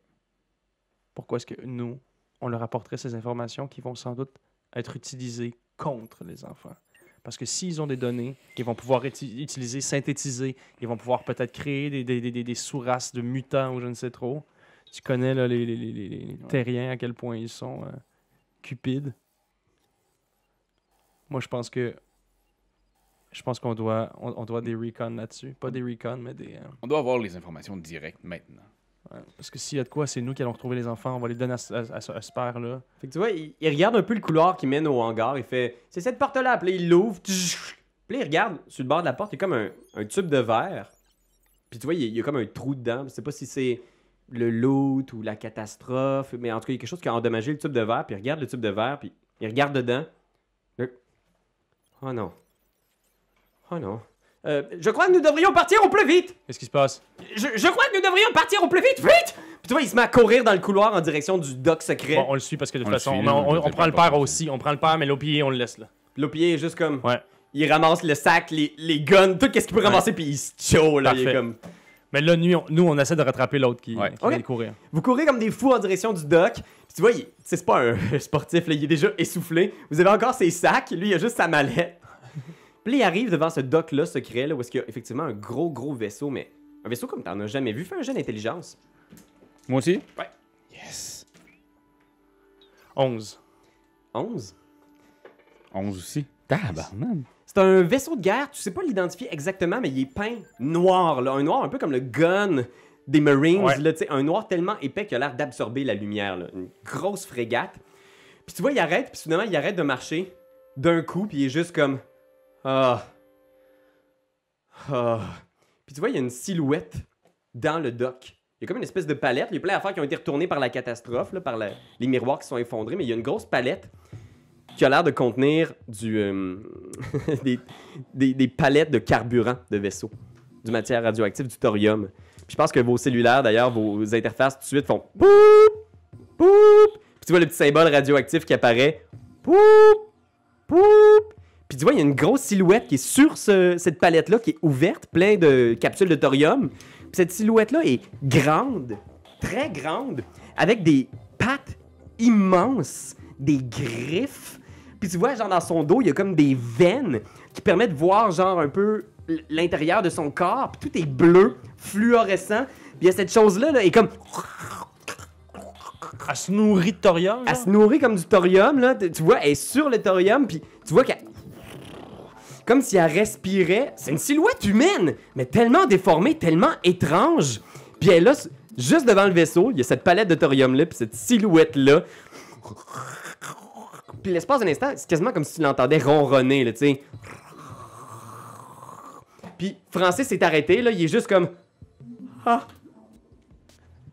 Pourquoi est-ce que nous, on leur apporterait ces informations qui vont sans doute être utilisées contre les enfants? Parce que s'ils ont des données qu'ils vont pouvoir utiliser, synthétiser, ils vont pouvoir peut-être créer des sous-races de mutants ou je ne sais trop. Tu connais là, les terriens, à quel point ils sont cupides. Moi, je pense qu'on doit, on doit des recons là-dessus. Pas des recons, mais des... On doit avoir les informations directes maintenant. ouais. Parce que s'il y a de quoi, c'est nous qui allons retrouver les enfants. On va les donner à ce père-là. Fait que tu vois, il regarde un peu le couloir qui mène au hangar. Il fait, c'est cette porte-là. Puis là, il l'ouvre. Puis là, il regarde sur le bord de la porte. Il y a comme un tube de verre. Puis tu vois, il y a comme un trou dedans. Je sais pas si c'est le loot ou la catastrophe. Mais en tout cas, il y a quelque chose qui a endommagé le tube de verre. Puis il regarde le tube de verre. Puis il regarde dedans. Là, oh non. Oh non. Je crois que nous devrions partir au plus vite. Qu'est-ce qui se passe? Je crois que nous devrions partir au plus vite. Vite! Puis tu vois, il se met à courir dans le couloir en direction du dock secret. Bon, on le suit parce que de toute On le façon, suit, on, là, on- on on peut prend le pas père passer. aussi. On prend le père, mais l'OPI, on le laisse là. L'OPI est juste comme... Ouais. Il ramasse le sac, les guns, tout ce qu'il peut ramasser, puis il se show, là. Il est Parfait. comme... Mais là, nous, on essaie de rattraper l'autre qui Ouais. vient Ok. de courir. Vous courez comme des fous en direction du dock. Puis tu vois, c'est pas un sportif, là. Il est déjà essoufflé. Vous avez encore ses sacs. Lui, il a juste sa mallette. Puis là, il arrive devant ce dock-là secret, là, où est-ce qu'il y a effectivement un gros vaisseau, mais un vaisseau comme t'en as jamais vu. Fais un jeu d'intelligence. Moi aussi? Ouais. Yes! 11. 11. 11 aussi. Tabarnak! C'est un vaisseau de guerre. Tu sais pas l'identifier exactement, mais il est peint noir, là. Un noir un peu comme le gun des Marines, Ouais. là, tu sais. Un noir tellement épais qu'il a l'air d'absorber la lumière, là. Une grosse frégate. Puis tu vois, il arrête, puis soudainement, il arrête de marcher d'un coup, puis il est juste comme... Ah. Ah. Puis tu vois, il y a une silhouette dans le dock. Il y a comme une espèce de palette. Il y a plein d'affaires qui ont été retournées par la catastrophe, là, par les miroirs qui sont effondrés, mais il y a une grosse palette qui a l'air de contenir des palettes de carburant de vaisseau, du matière radioactive, du thorium. Puis je pense que vos cellulaires, d'ailleurs, vos interfaces, tout de suite font boop, boop. Puis tu vois le petit symbole radioactif qui apparaît. Boop, boop. Puis tu vois, il y a une grosse silhouette qui est sur cette palette-là, qui est ouverte, plein de capsules de thorium. Puis cette silhouette-là est grande, très grande, avec des pattes immenses, des griffes. Puis tu vois, genre dans son dos, il y a comme des veines qui permettent de voir genre un peu l'intérieur de son corps. Puis tout est bleu, fluorescent. Puis il y a cette chose-là, là, et comme... Elle se nourrit de thorium. Elle se nourrit comme du thorium, là. Tu vois, elle est sur le thorium, puis tu vois qu'elle... Comme si elle respirait. C'est une silhouette humaine, mais tellement déformée, tellement étrange. Puis elle est là, juste devant le vaisseau, il y a cette palette de thorium-là, puis cette silhouette-là. Puis l'espace d'un instant, c'est quasiment comme si tu l'entendais ronronner, là, tu sais. Puis Francis s'est arrêté, là, il est juste comme... Ah.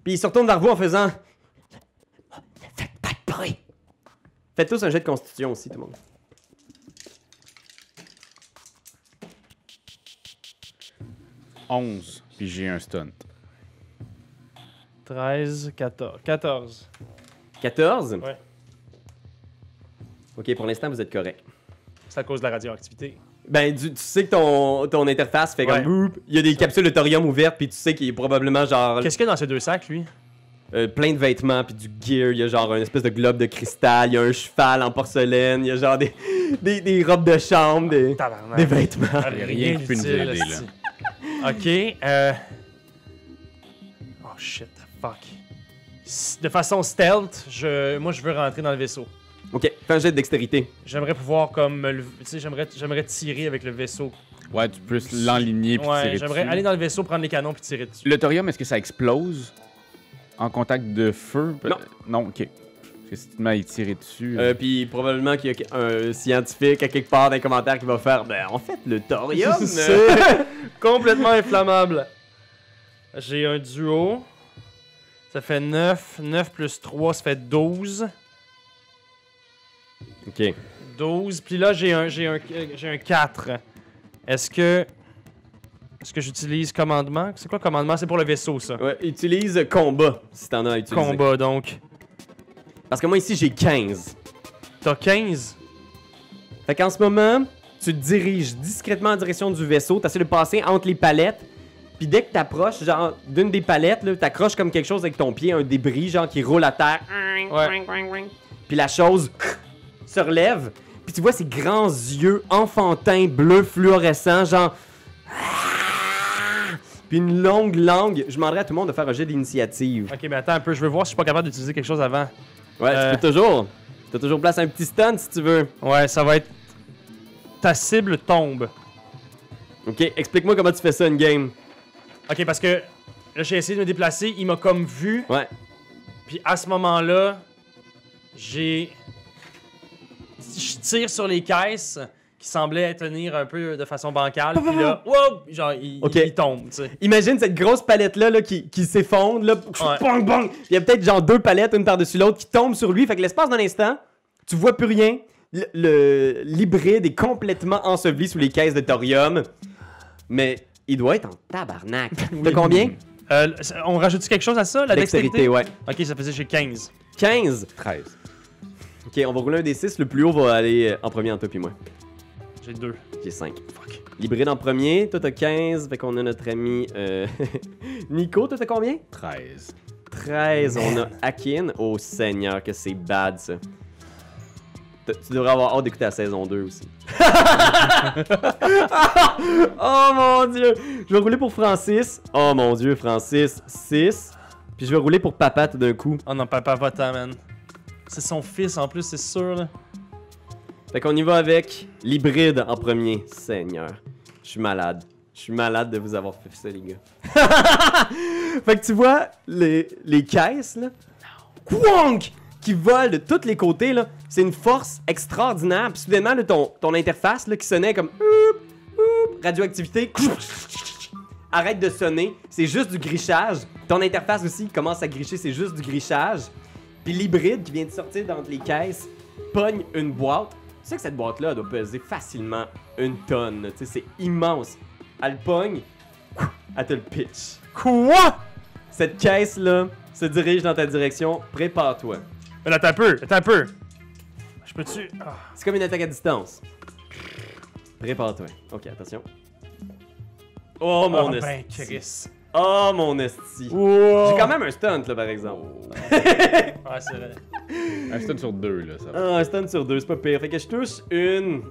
Puis il se retourne vers vous en faisant... Faites pas de bruit. Faites tous un jet de constitution aussi, tout le monde. 11, puis j'ai un stunt. 13, 14. 14. 14? Ouais. Ok, pour l'instant, vous êtes correct. C'est à cause de la radioactivité. Ben, tu sais que ton interface fait Ouais. comme... boop. Il y a des capsules de thorium ouvertes, puis tu sais qu'il est probablement genre... Qu'est-ce qu'il y a dans ces deux sacs, lui? plein de vêtements, puis du gear. Il y a genre une espèce de globe de cristal, il y a un cheval en porcelaine, il y a genre des robes de chambre, des Tabarnak. vêtements. rien qui peut nous d'utile, aider, esti. Ok, oh shit, fuck. De façon stealth, moi je veux rentrer dans le vaisseau. Ok, fais un jet de dextérité. J'aimerais pouvoir comme, tu sais, j'aimerais tirer avec le vaisseau. Ouais, tu peux l'enligner puis Ouais, tirer j'aimerais dessus. aller dans le vaisseau, prendre les canons puis tirer dessus. Le thorium, est-ce que ça explose en contact de feu? Non. Non, ok. Parce que si tu te mets à y tirer dessus... Puis probablement qu'il y a un scientifique à quelque part dans les commentaires qui va faire ben en fait le thorium C'est complètement inflammable. J'ai un duo. Ça fait 9. 9 plus 3, ça fait 12. Ok. 12. Puis là, j'ai un 4. Est-ce que Est-ce que j'utilise commandement? C'est quoi commandement? C'est pour le vaisseau, ça. Ouais, utilise combat, si t'en as à utiliser. Combat, donc. Parce que moi, ici, j'ai 15. T'as 15? Fait qu'en ce moment, tu te diriges discrètement en direction du vaisseau, t'essaies de passer entre les palettes, puis dès que t'approches, genre, d'une des palettes, là, t'accroches comme quelque chose avec ton pied, un débris, genre, qui roule à terre. Ouais. Puis la chose se relève, puis tu vois ces grands yeux enfantins, bleus, fluorescents, genre... Puis une longue langue. Je demanderais à tout le monde de faire un jet d'initiative. Ok, mais attends un peu, je veux voir si je suis pas capable d'utiliser quelque chose avant. Ouais, tu peux toujours. T'as toujours place à un petit stun si tu veux. Ouais, ça va être... Ta cible tombe. Ok, explique-moi comment tu fais ça, une game. Ok, parce que là, j'ai essayé de me déplacer, il m'a comme vu, Ouais. puis à ce moment-là, je tire sur les caisses qui semblaient tenir un peu de façon bancale, puis là, wow, genre, il tombe, tu sais. Imagine cette grosse palette-là là, qui s'effondre, là. Bang, bang. Il y a peut-être genre 2 palettes, une par-dessus l'autre, qui tombent sur lui. Fait que l'espace d'un instant, tu vois plus rien. L'hybride est complètement enseveli sous les caisses de thorium. Mais il doit être en tabarnak. T'as combien? On rajoute quelque chose à ça, la dextérité? ouais. Ok, ça faisait j'ai 15. 15. 13. Ok, on va rouler un des 6. Le plus haut va aller en premier en toi puis moi. J'ai 2. J'ai 5. Fuck. L'hybride en premier. Toi, t'as 15. Fait qu'on a notre ami Nico. Toi, t'as combien? 13. 13. On a Akin. Oh, Seigneur, que c'est bad, ça. Tu devrais avoir hâte d'écouter la saison 2 aussi. Oh mon Dieu! Je vais rouler pour Francis. Oh mon Dieu, Francis. 6. Puis je vais rouler pour Papa tout d'un coup. Oh non, papa va-t'en, man. C'est son fils en plus, c'est sûr, là. Fait qu'on y va avec l'hybride en premier. Seigneur. Je suis malade. Je suis malade de vous avoir fait ça, les gars. Fait que tu vois les caisses, là. Quonk! Qui volent de tous les côtés, là. C'est une force extraordinaire. Puis soudainement, là, ton interface, là, qui sonnait comme... radioactivité. Arrête de sonner. C'est juste du grichage. Ton interface aussi commence à gricher. C'est juste du grichage. Puis l'hybride qui vient de sortir d'entre les caisses pogne une boîte. Tu sais que cette boîte-là doit peser facilement 1 tonne. Tu sais, c'est immense. Elle le pogne. Elle te le pitch. Quoi? Cette caisse-là se dirige dans ta direction. Prépare-toi. Mais là, attends un peu. Je peux-tu... Ah. C'est comme une attaque à distance. Prépare-toi. Ok, attention. Oh mon esti. Ben, Chris. Oh mon esti. Wow. J'ai quand même un stunt là par exemple. Ouais, c'est vrai. Un stun sur 2, là, ça va. Ah, un stunt sur 2, c'est pas pire. Fait que je touche une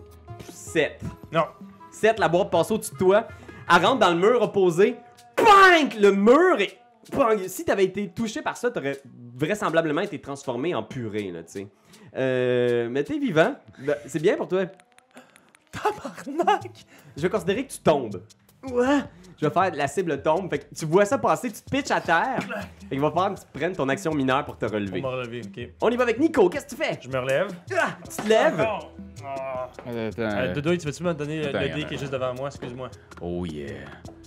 7. Non. 7, la boîte passe au-dessus de toi. Elle rentre dans le mur opposé. Bang! Le mur est... Bang! Si t'avais été touché par ça, t'aurais vraisemblablement été transformé en purée, là, tu sais. Mais t'es vivant. Ben, c'est bien pour toi. Tabarnak! Je vais considérer que tu tombes. Ouais. Je vais faire la cible tombe. Fait que tu vois ça passer, tu te pitches à terre. Fait qu'il va falloir que tu prennes ton action mineure pour te relever. On m'a relevé, ok. On y va avec Nico. Qu'est-ce que tu fais? Je me relève. Ah, tu te lèves. Encore. Ah. Attends. Dodo, tu veux-tu me donner Attends, le dé qui est juste devant moi? Excuse-moi. Oh yeah.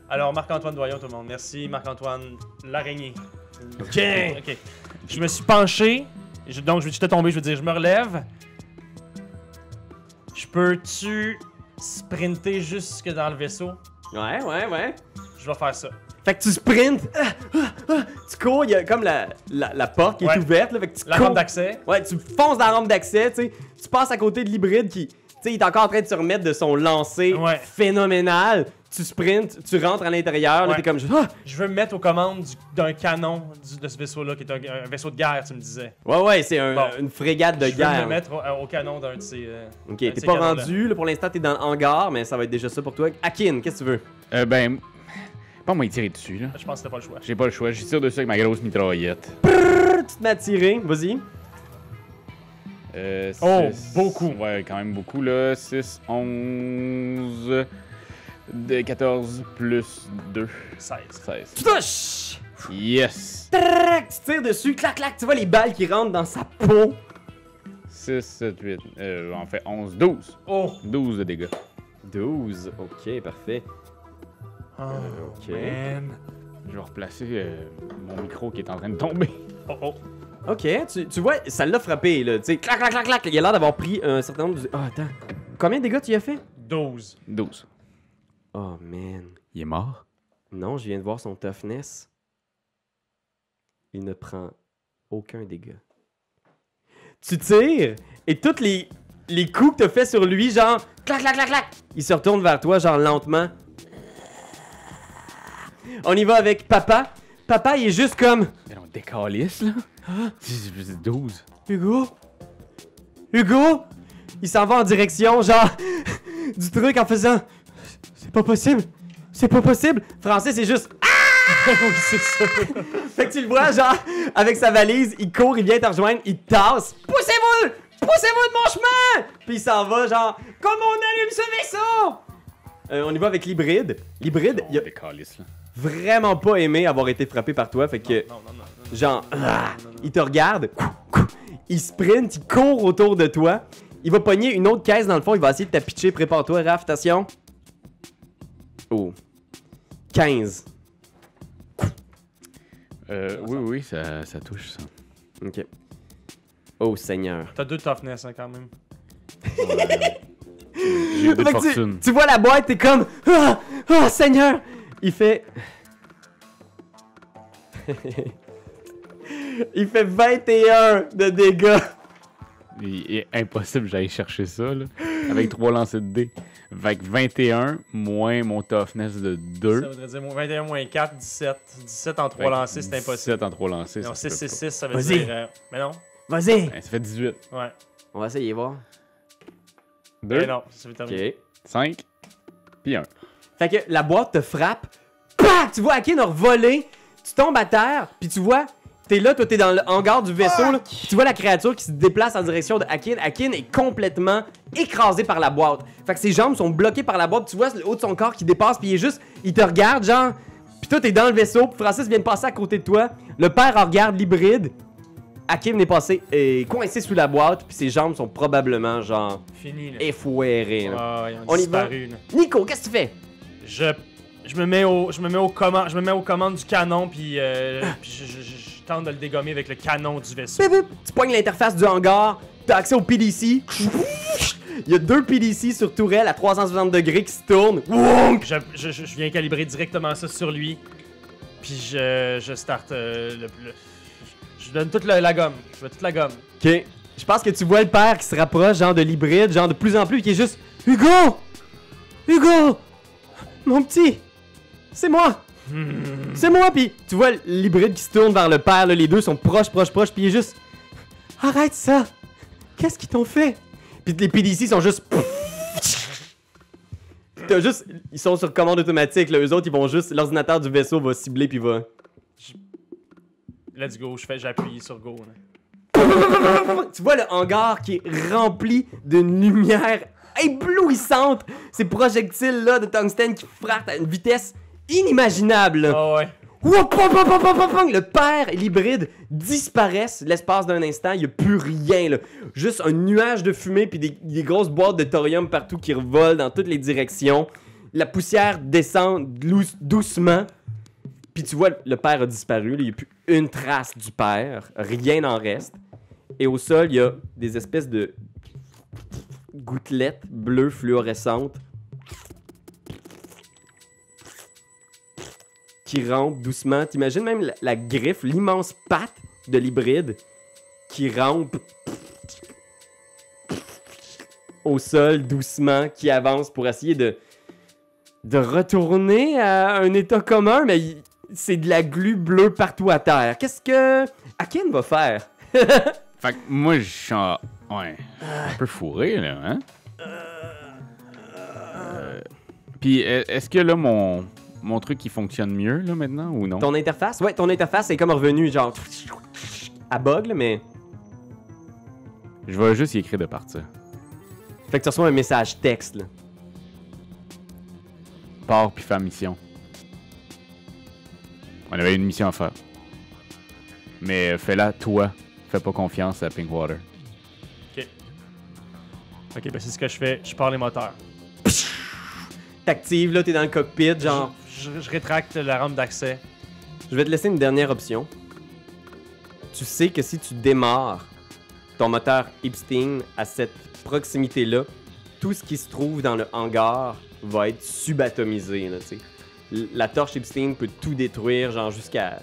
Alors, Marc-Antoine Doyon, tout le monde. Merci, Marc-Antoine l'araignée. Ok. Ok. Je me suis penché. Donc, je vais tomber. Je veux dire, je me relève. Je peux-tu sprinter jusque dans le vaisseau? Ouais. Je vais faire ça. Fait que tu sprintes. Tu cours, il y a comme la porte qui est Ouais. ouverte. Là, fait que tu La cours. rampe d'accès. Ouais, tu fonces dans la rampe d'accès, tu sais. Tu passes à côté de l'hybride qui, tu sais, il est encore en train de se remettre de son lancer Ouais. phénoménal. Tu sprintes, tu rentres à l'intérieur, là, Ouais. t'es comme... Ah! Je veux me mettre aux commandes d'un canon de ce vaisseau-là, qui est un vaisseau de guerre, tu me disais. Ouais, c'est Bon. une frégate de Je veux guerre. me mettre au canon d'un de ces... Ok, un de t'es ces pas canons-là. rendu, là, pour l'instant t'es dans le hangar, mais ça va être déjà ça pour toi. Akin, qu'est-ce que tu veux? Ben, pas moi y tirer dessus, là. Je pense que t'as pas le choix. J'ai pas le choix, j'y tire dessus avec ma grosse mitraillette. Tu te mets à tirer, vas-y. Oh, Six- beaucoup. Ouais, quand même beaucoup, là. 6, 11... 14 plus 2. 16. 16. Tu touches! Yes! Trac, tu tires dessus, clac, clac, tu vois les balles qui rentrent dans sa peau. 6, 7, 8. En fait 11, 12. Oh! 12 de dégâts. 12, ok, parfait. Oh, ok. man. Je vais replacer mon micro qui est en train de tomber. Oh. Ok, tu vois, ça l'a frappé, là, tu sais, clac, clac, clac, clac, il a l'air d'avoir pris un certain nombre de... Ah, attends, combien de dégâts tu y as fait? 12. 12. Oh, man. Il est mort? Non, je viens de voir son toughness. Il ne prend aucun dégât. Tu tires, et tous les coups que t'as fait sur lui, genre, clac, clac, clac, clac, il se retourne vers toi, genre, lentement. On y va avec papa. Papa, il est juste comme... Mais on décalisse, là? C'est 12. Hugo? Hugo? Il s'en va en direction, genre, du truc en faisant... C'est pas possible. C'est pas possible. Francis, c'est juste... Oui, c'est ça. Fait que tu le vois, genre, avec sa valise, il court, il vient te rejoindre, il te tasse. Poussez-vous! Poussez-vous de mon chemin! Puis il s'en va, genre, comme on allume ce vaisseau! On y va avec l'hybride. L'hybride, il a Décalisse, là. vraiment pas aimé avoir été frappé par toi, fait que, Non. genre, il te regarde, il sprint, il court autour de toi, il va pogner une autre caisse dans le fond, il va essayer de t'apitcher, prépare-toi, Raph, attention. Oh. 15. Oui, ça touche, ça. Ok. Oh, Seigneur. T'as 2 toughness, hein, quand même. J'ai eu de Fait que fortune. tu vois la boîte, t'es comme oh Seigneur! Il fait. Il fait 21 de dégâts. Il est impossible que j'aille chercher ça, là. Avec 3 lancers de dés. Avec 21 moins mon toughness de 2. Ça voudrait dire 21 moins 4, 17. 17 en 3 lancés, c'est impossible. 17 en 3 lancés. Non, ça 6, se peut 6, pas. 6, ça veut Vas-y. dire... mais non. Vas-y! Ben, ça fait 18. Ouais. On va essayer voir. 2, Mais non, ça veut terminer. Ok. 5, puis 1. Fait que la boîte te frappe. Pah! Tu vois Akin a revolé. Tu tombes à terre. Puis tu vois, t'es là, toi t'es dans le hangar du vaisseau. Là. Tu vois la créature qui se déplace en direction de Akin. Akin est complètement écrasé par la boîte. Fait que ses jambes sont bloquées par la boîte. Tu vois le haut de son corps qui dépasse. Puis il est juste, il te regarde, genre. Puis toi t'es dans le vaisseau. Puis Francis vient de passer à côté de toi. Le père regarde l'hybride. Akin est passé coincé sous la boîte. Puis ses jambes sont probablement, genre, Fini, là. effoirées. Là. Ah, ils On ont y va. disparu, là. Nico, qu'est-ce que tu fais? Je me mets aux commandes du canon, puis je tente de le dégommer avec le canon du vaisseau. Bip, bip. Tu pognes l'interface du hangar, t'as accès au PDC. Il y a 2 PDC sur tourelle à 360 degrés qui se tournent. Wonk! Je viens calibrer directement ça sur lui, puis je starte je donne toute la gomme. Je mets toute la gomme. Ok. Je pense que tu vois le père qui se rapproche, genre de l'hybride, genre de plus en plus, qui est juste Hugo! Hugo! Mon petit! C'est moi! C'est moi! Puis tu vois l'hybride qui se tourne vers le père, là, les deux sont proches, puis il est juste arrête ça! Qu'est-ce qu'ils t'ont fait? Puis les PDC sont juste. T'as juste. Ils sont sur commande automatique, là. Eux autres, ils vont juste. L'ordinateur du vaisseau va cibler, puis va. Let's go, j'appuie sur go. Là. Tu vois le hangar qui est rempli d'une lumière éblouissante. Ces projectiles-là de tungstène qui frappent à une vitesse inimaginable. là. Ah ouais. Woup, pom, pom, pom, pom, pom, pom. Le père et l'hybride disparaissent l'espace d'un instant. Il n'y a plus rien. Là. Juste un nuage de fumée puis des grosses boîtes de thorium partout qui revolent dans toutes les directions. La poussière descend doucement. Puis tu vois, le père a disparu. Il n'y a plus une trace du père. Rien n'en reste. Et au sol, il y a des espèces de gouttelettes bleues fluorescentes qui rampent doucement. T'imagines même la griffe, l'immense patte de l'hybride qui rampe au sol doucement, qui avance pour essayer de retourner à un état commun, mais c'est de la glu bleue partout à terre. Qu'est-ce que Akin va faire? Fait que moi, je suis un peu fourré, là, hein? Puis, est-ce que là, mon truc, il fonctionne mieux, là, maintenant, ou non? Ton interface? Ouais, ton interface est comme revenu, genre, à bug, là, mais... Je vais juste y écrire de partir. Fait que tu reçois un message texte, là. Pars puis fais mission. On avait une mission à faire. Mais fais-la, toi. Fais pas confiance à Pinkwater. Ok, ben c'est ce que je fais. Je pars les moteurs. T'actives, là, t'es dans le cockpit, genre... Je rétracte la rampe d'accès. Je vais te laisser une dernière option. Tu sais que si tu démarres ton moteur Epstein à cette proximité-là, tout ce qui se trouve dans le hangar va être subatomisé, là, tu sais. La torche Epstein peut tout détruire, genre jusqu'à...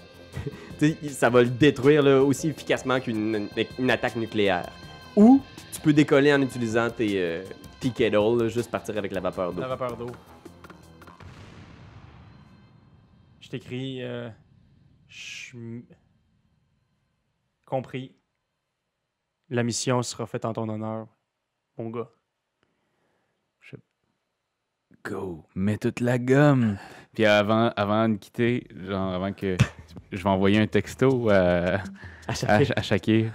tu sais, ça va le détruire là, aussi efficacement qu'une attaque nucléaire. Ou tu peux décoller en utilisant tes kettles, là, juste partir avec la vapeur d'eau. La vapeur d'eau. Je t'écris... Compris. La mission sera faite en ton honneur, mon gars. Go, mets toute la gomme. Puis avant de quitter, genre avant que je vais envoyer un texto à Shakir.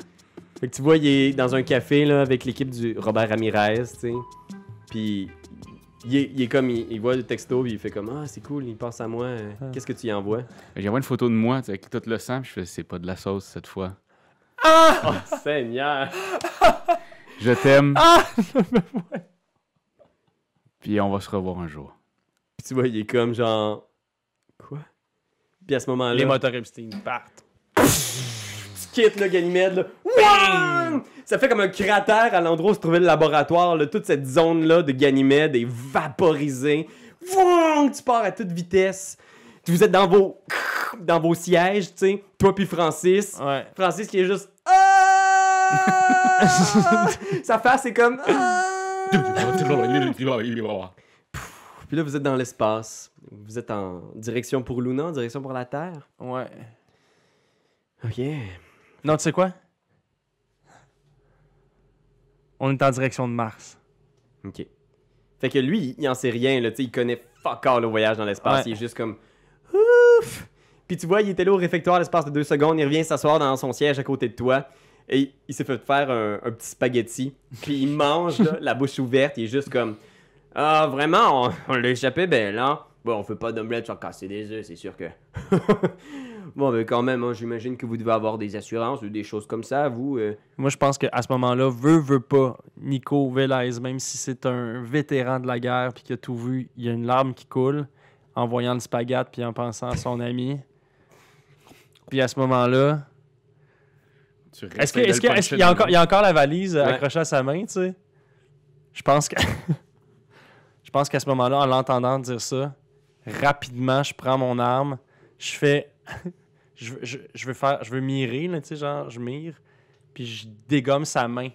Fait que tu vois, il est dans un café là, avec l'équipe du Robert Ramirez, tu sais. Puis il est comme, il voit le texto, puis il fait comme « Ah, c'est cool, il pense à moi, qu'est-ce que tu y envoies? » J'envoie une photo de moi tu sais, avec tout le sang, puis je fais « C'est pas de la sauce cette fois. » Oh, Seigneur! Je t'aime. Ah! Puis on va se revoir un jour. Puis tu vois, il est comme genre... Quoi? Puis à ce moment-là... Les moteurs Epstein partent. Tu quittes le Ganymède, là. Bang! Ça fait comme un cratère à l'endroit où se trouvait le laboratoire, là. Toute cette zone-là de Ganymède est vaporisée. Bang! Tu pars à toute vitesse. Vous êtes dans vos sièges, tu sais. Toi puis Francis. Ouais. Francis qui est juste... Ah! Sa face est comme... Ah! Puis là, vous êtes dans l'espace. Vous êtes en direction pour Luna, en direction pour la Terre. Ouais. OK. Non, tu sais quoi? On est en direction de Mars. OK. Fait que lui, il en sait rien, là, tu sais, il connaît fuck all le voyage dans l'espace. Ouais. Il est juste comme... Ouf! Puis tu vois, il était là au réfectoire l'espace de 2 secondes, il revient s'asseoir dans son siège à côté de toi. Et il s'est fait faire un petit spaghetti. Puis il mange, là, la bouche ouverte. Il est juste comme... Ah, vraiment, on l'a échappé belle, hein? Bon, on fait pas d'omelette sans casser des œufs, c'est sûr que... Bon, mais quand même, hein, j'imagine que vous devez avoir des assurances ou des choses comme ça, vous. Moi, je pense qu'à ce moment-là, veut pas, Nico Velez, même si c'est un vétéran de la guerre puis qu'il a tout vu, il y a une larme qui coule en voyant le spaghette puis en pensant à son ami. Puis à ce moment-là... Est-ce qu'il y a encore la valise accrochée à sa main, tu sais? Je pense que... Je pense qu'à ce moment-là, en l'entendant dire ça, rapidement, je prends mon arme, je fais... je veux mirer, là, tu sais, genre, je mire, puis je dégomme sa main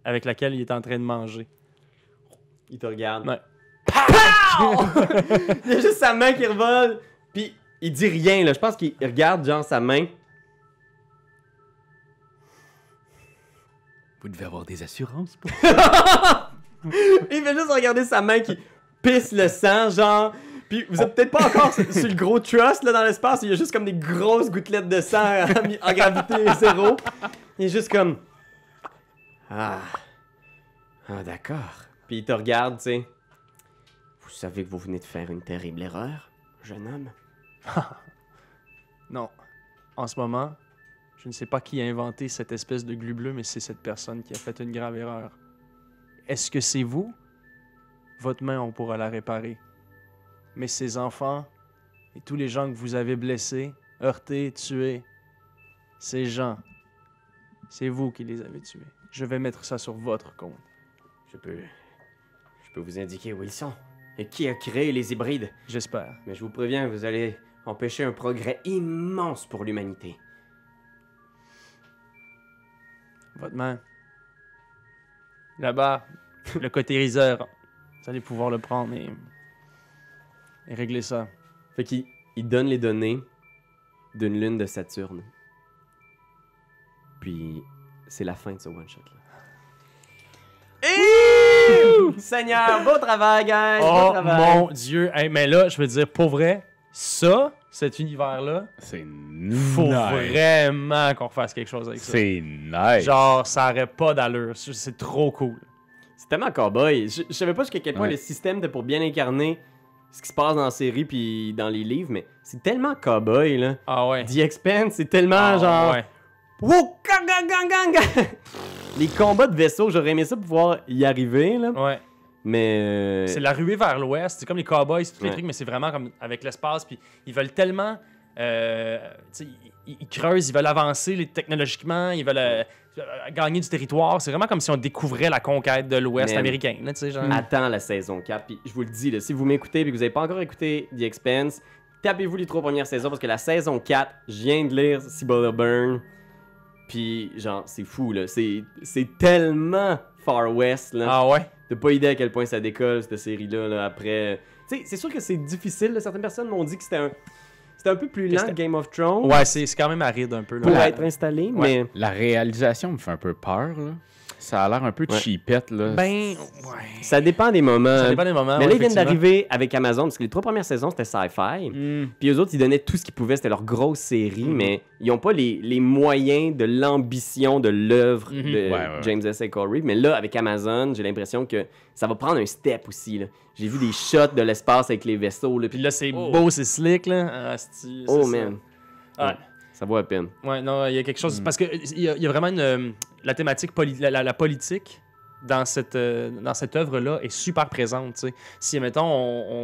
avec laquelle il est en train de manger. Il te regarde. Ouais. Il y a juste sa main qui revole, puis il dit rien, là. Je pense qu'il regarde, genre, sa main. Vous devez avoir des assurances pour... Il fait juste regarder sa main qui pisse le sang, genre. Puis vous êtes peut-être pas encore sur le gros trust là, dans l'espace, il y a juste comme des grosses gouttelettes de sang en gravité zéro. Il est juste comme... Ah, d'accord. Puis il te regarde, tu sais. Vous savez que vous venez de faire une terrible erreur, jeune homme? Non. En ce moment, je ne sais pas qui a inventé cette espèce de glu bleu, mais c'est cette personne qui a fait une grave erreur. Est-ce que c'est vous? Votre main, on pourra la réparer. Mais ces enfants et tous les gens que vous avez blessés, heurtés, tués, ces gens, c'est vous qui les avez tués. Je vais mettre ça sur votre compte. Je peux vous indiquer où ils sont. Et qui a créé les hybrides. J'espère. Mais je vous préviens, vous allez empêcher un progrès immense pour l'humanité. Votre main. Là-bas, le cotériseur. Vous allez pouvoir le prendre et régler ça. Fait qu'il donne les données d'une lune de Saturne. Puis c'est la fin de ce one-shot-là. Seigneur, beau travail, guys! Beau Oh travail. mon Dieu! Hey, mais là, je veux dire, pour vrai, ça, cet univers-là, C'est faut nice. vraiment qu'on refasse quelque chose avec ça. C'est nice. Genre, ça aurait pas d'allure. C'est trop cool. C'est tellement cowboy. Je savais pas jusqu'à quel point Ouais. le système était pour bien incarner ce qui se passe dans la série puis dans les livres, mais c'est tellement cowboy, là. Ah ouais. The Expanse, c'est tellement Ah genre... ouais. Wouh, gang, gang, gang, gang. Les combats de vaisseaux, j'aurais aimé ça pouvoir y arriver, là. Ouais. Mais... C'est la ruée vers l'ouest. C'est comme les cowboys, c'est tous les Ouais. trucs, mais c'est vraiment comme avec l'espace. Puis ils veulent tellement. Tu sais, ils creusent, ils veulent avancer technologiquement, ils veulent gagner du territoire. C'est vraiment comme si on découvrait la conquête de l'Ouest Man. américain. Là, tu sais, genre... Attends la saison 4. Puis je vous le dis, là, si vous m'écoutez et que vous n'avez pas encore écouté The Expanse, tapez-vous les 3 premières saisons parce que la saison 4, je viens de lire Cibola Burn. Puis genre, c'est fou, là. C'est tellement Far West, là. Ah ouais? T'as pas idée à quel point ça décolle, cette série-là, là, après... Tu sais, c'est sûr que c'est difficile, là. Certaines personnes m'ont dit que c'était un peu plus lent que Game of Thrones Ouais, c'est quand même aride un peu. Là. pour Ouais. être installé, Ouais. mais... La réalisation me fait un peu peur, là. Ça a l'air un peu Ouais. cheapette, là. Ben, ouais. Ça dépend des moments. Ça dépend des moments. Mais là, ouais, ils viennent effectivement. d'arriver avec Amazon, parce que les 3 premières saisons, c'était sci-fi. Puis eux autres, ils donnaient tout ce qu'ils pouvaient, c'était leur grosse série, mais ils n'ont pas les moyens de l'ambition de l'œuvre de Ouais, ouais. James S. A. Corey. Mais là, avec Amazon, j'ai l'impression que ça va prendre un step aussi. Là. J'ai vu des shots de l'espace avec les vaisseaux. Là, Puis là, c'est Oh. beau, c'est slick, là. Ah, c'est oh ça. man, Ouais. ça vaut à peine. Ouais, non, il y a quelque chose. Parce que il y a vraiment la thématique, la politique dans cette œuvre-là est super présente. Tu sais. Si, mettons,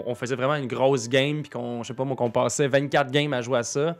on faisait vraiment une grosse game, puis je sais pas moi, qu'on passait 24 games à jouer à ça,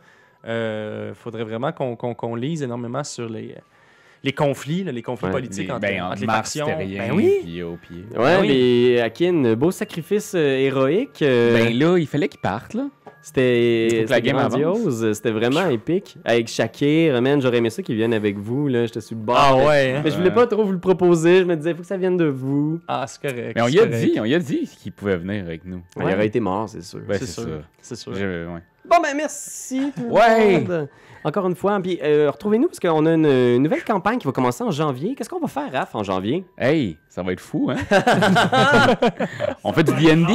faudrait vraiment qu'on lise énormément sur les conflits, là, les conflits Ouais. politiques entre les Mars, factions. terrien, Ben oui! puis au pied. Ouais, oui. mais Akin, beau sacrifice héroïque. Ben là, il fallait qu'il parte, là. Il C'était faut que la game grandiose, c'était vraiment épique. Avec Shakir, man, j'aurais aimé ça qu'ils viennent avec vous, là, j'étais sur le bord. Ah mais- ouais! hein? Mais je voulais pas trop vous le proposer, je me disais, il faut que ça vienne de vous. Ah, c'est correct. Mais on c'est y a correct. dit qu'il pouvait venir avec nous. Il aurait été mort, c'est sûr. Ben, C'est c'est sûr. ça. C'est sûr. Ouais. Bon, ben merci tout le Ouais. monde. Encore une fois, puis retrouvez-nous parce qu'on a une nouvelle campagne qui va commencer en janvier. Qu'est-ce qu'on va faire, Raph, en janvier? Hey, ça va être fou, hein? On fait du D&D?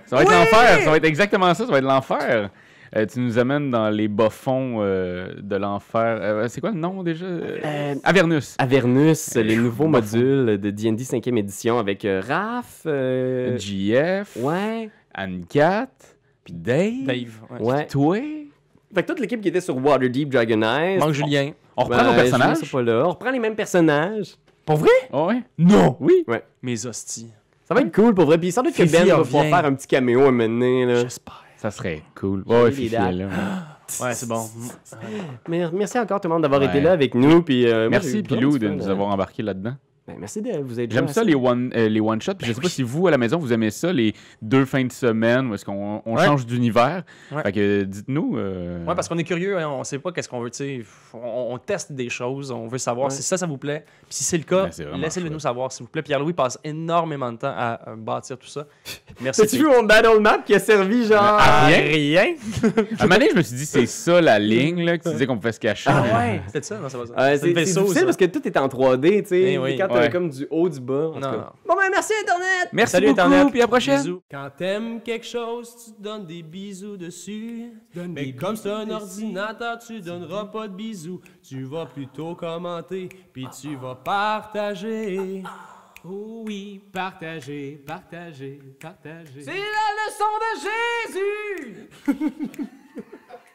Ça va être l'enfer, ça va être exactement ça, ça va être l'enfer. Tu nous amènes dans les bas-fonds de l'enfer. C'est quoi le nom déjà? Avernus. Avernus, les nouveaux modules de D&D 5e édition avec Raph. JF, Ouais. Anne-Cat, puis Dave, Dave. Ouais. Ouais. toi. Fait que toute l'équipe qui était sur Waterdeep Dragon Eyes. Manque Julien. On reprend nos personnages? Julien, c'est pas là. On reprend les mêmes personnages. Pour vrai? Oh, ouais. Non! Oui. Mes hosties. Ça va être cool pour vrai. Puis sans doute que Fifi Ben va pouvoir revient. faire un petit caméo à mener. Là. J'espère. Ça serait cool. J'ai Ouais, des Fifi dates. est là. Ouais, c'est bon. Mais merci encore tout le monde d'avoir Ouais. été là avec nous. Puis, moi, j'ai Merci eu Pilou de plein nous fun, avoir embarqués là-dedans. Ben, merci de vous être J'aime ça les one-shots. Puis je sais pas si vous, à la maison, vous aimez ça, les 2 fins de semaine où est-ce qu'on Ouais. change d'univers. Ouais. Fait que dites-nous. Ouais, parce qu'on est curieux, hein, on sait pas qu'est-ce qu'on veut, tu sais. On teste des choses, on veut savoir Ouais. si ça vous plaît. Puis si c'est le cas, Ben, c'est vraiment laissez-le chouette. nous savoir, s'il vous plaît. Pierre-Louis passe énormément de temps à bâtir tout ça. Merci. T'as-tu vu mon battle map qui a servi genre. Ah, rien. Rien? À un moment donné, je me suis dit, c'est ça la ligne là, que tu disais qu'on pouvait se cacher. Ah ouais? C'était ça? Non, c'est pas ça. C'est le vaisseau, difficile ça. parce que tout est en 3D, tu sais. Eh oui. Quand t'as Ouais. comme du haut, du bas. en tout Non, cas. non. Bon, ben merci Internet! Merci Salut, beaucoup, Internet. puis à la prochaine. Bisous. Quand t'aimes quelque chose, tu te donnes des bisous dessus. Mais comme c'est un ordinateur, tu donneras pas de bisous. Tu vas plutôt commenter, puis tu vas partager. Oh oui, partager, partager, partager. C'est la leçon de Jésus!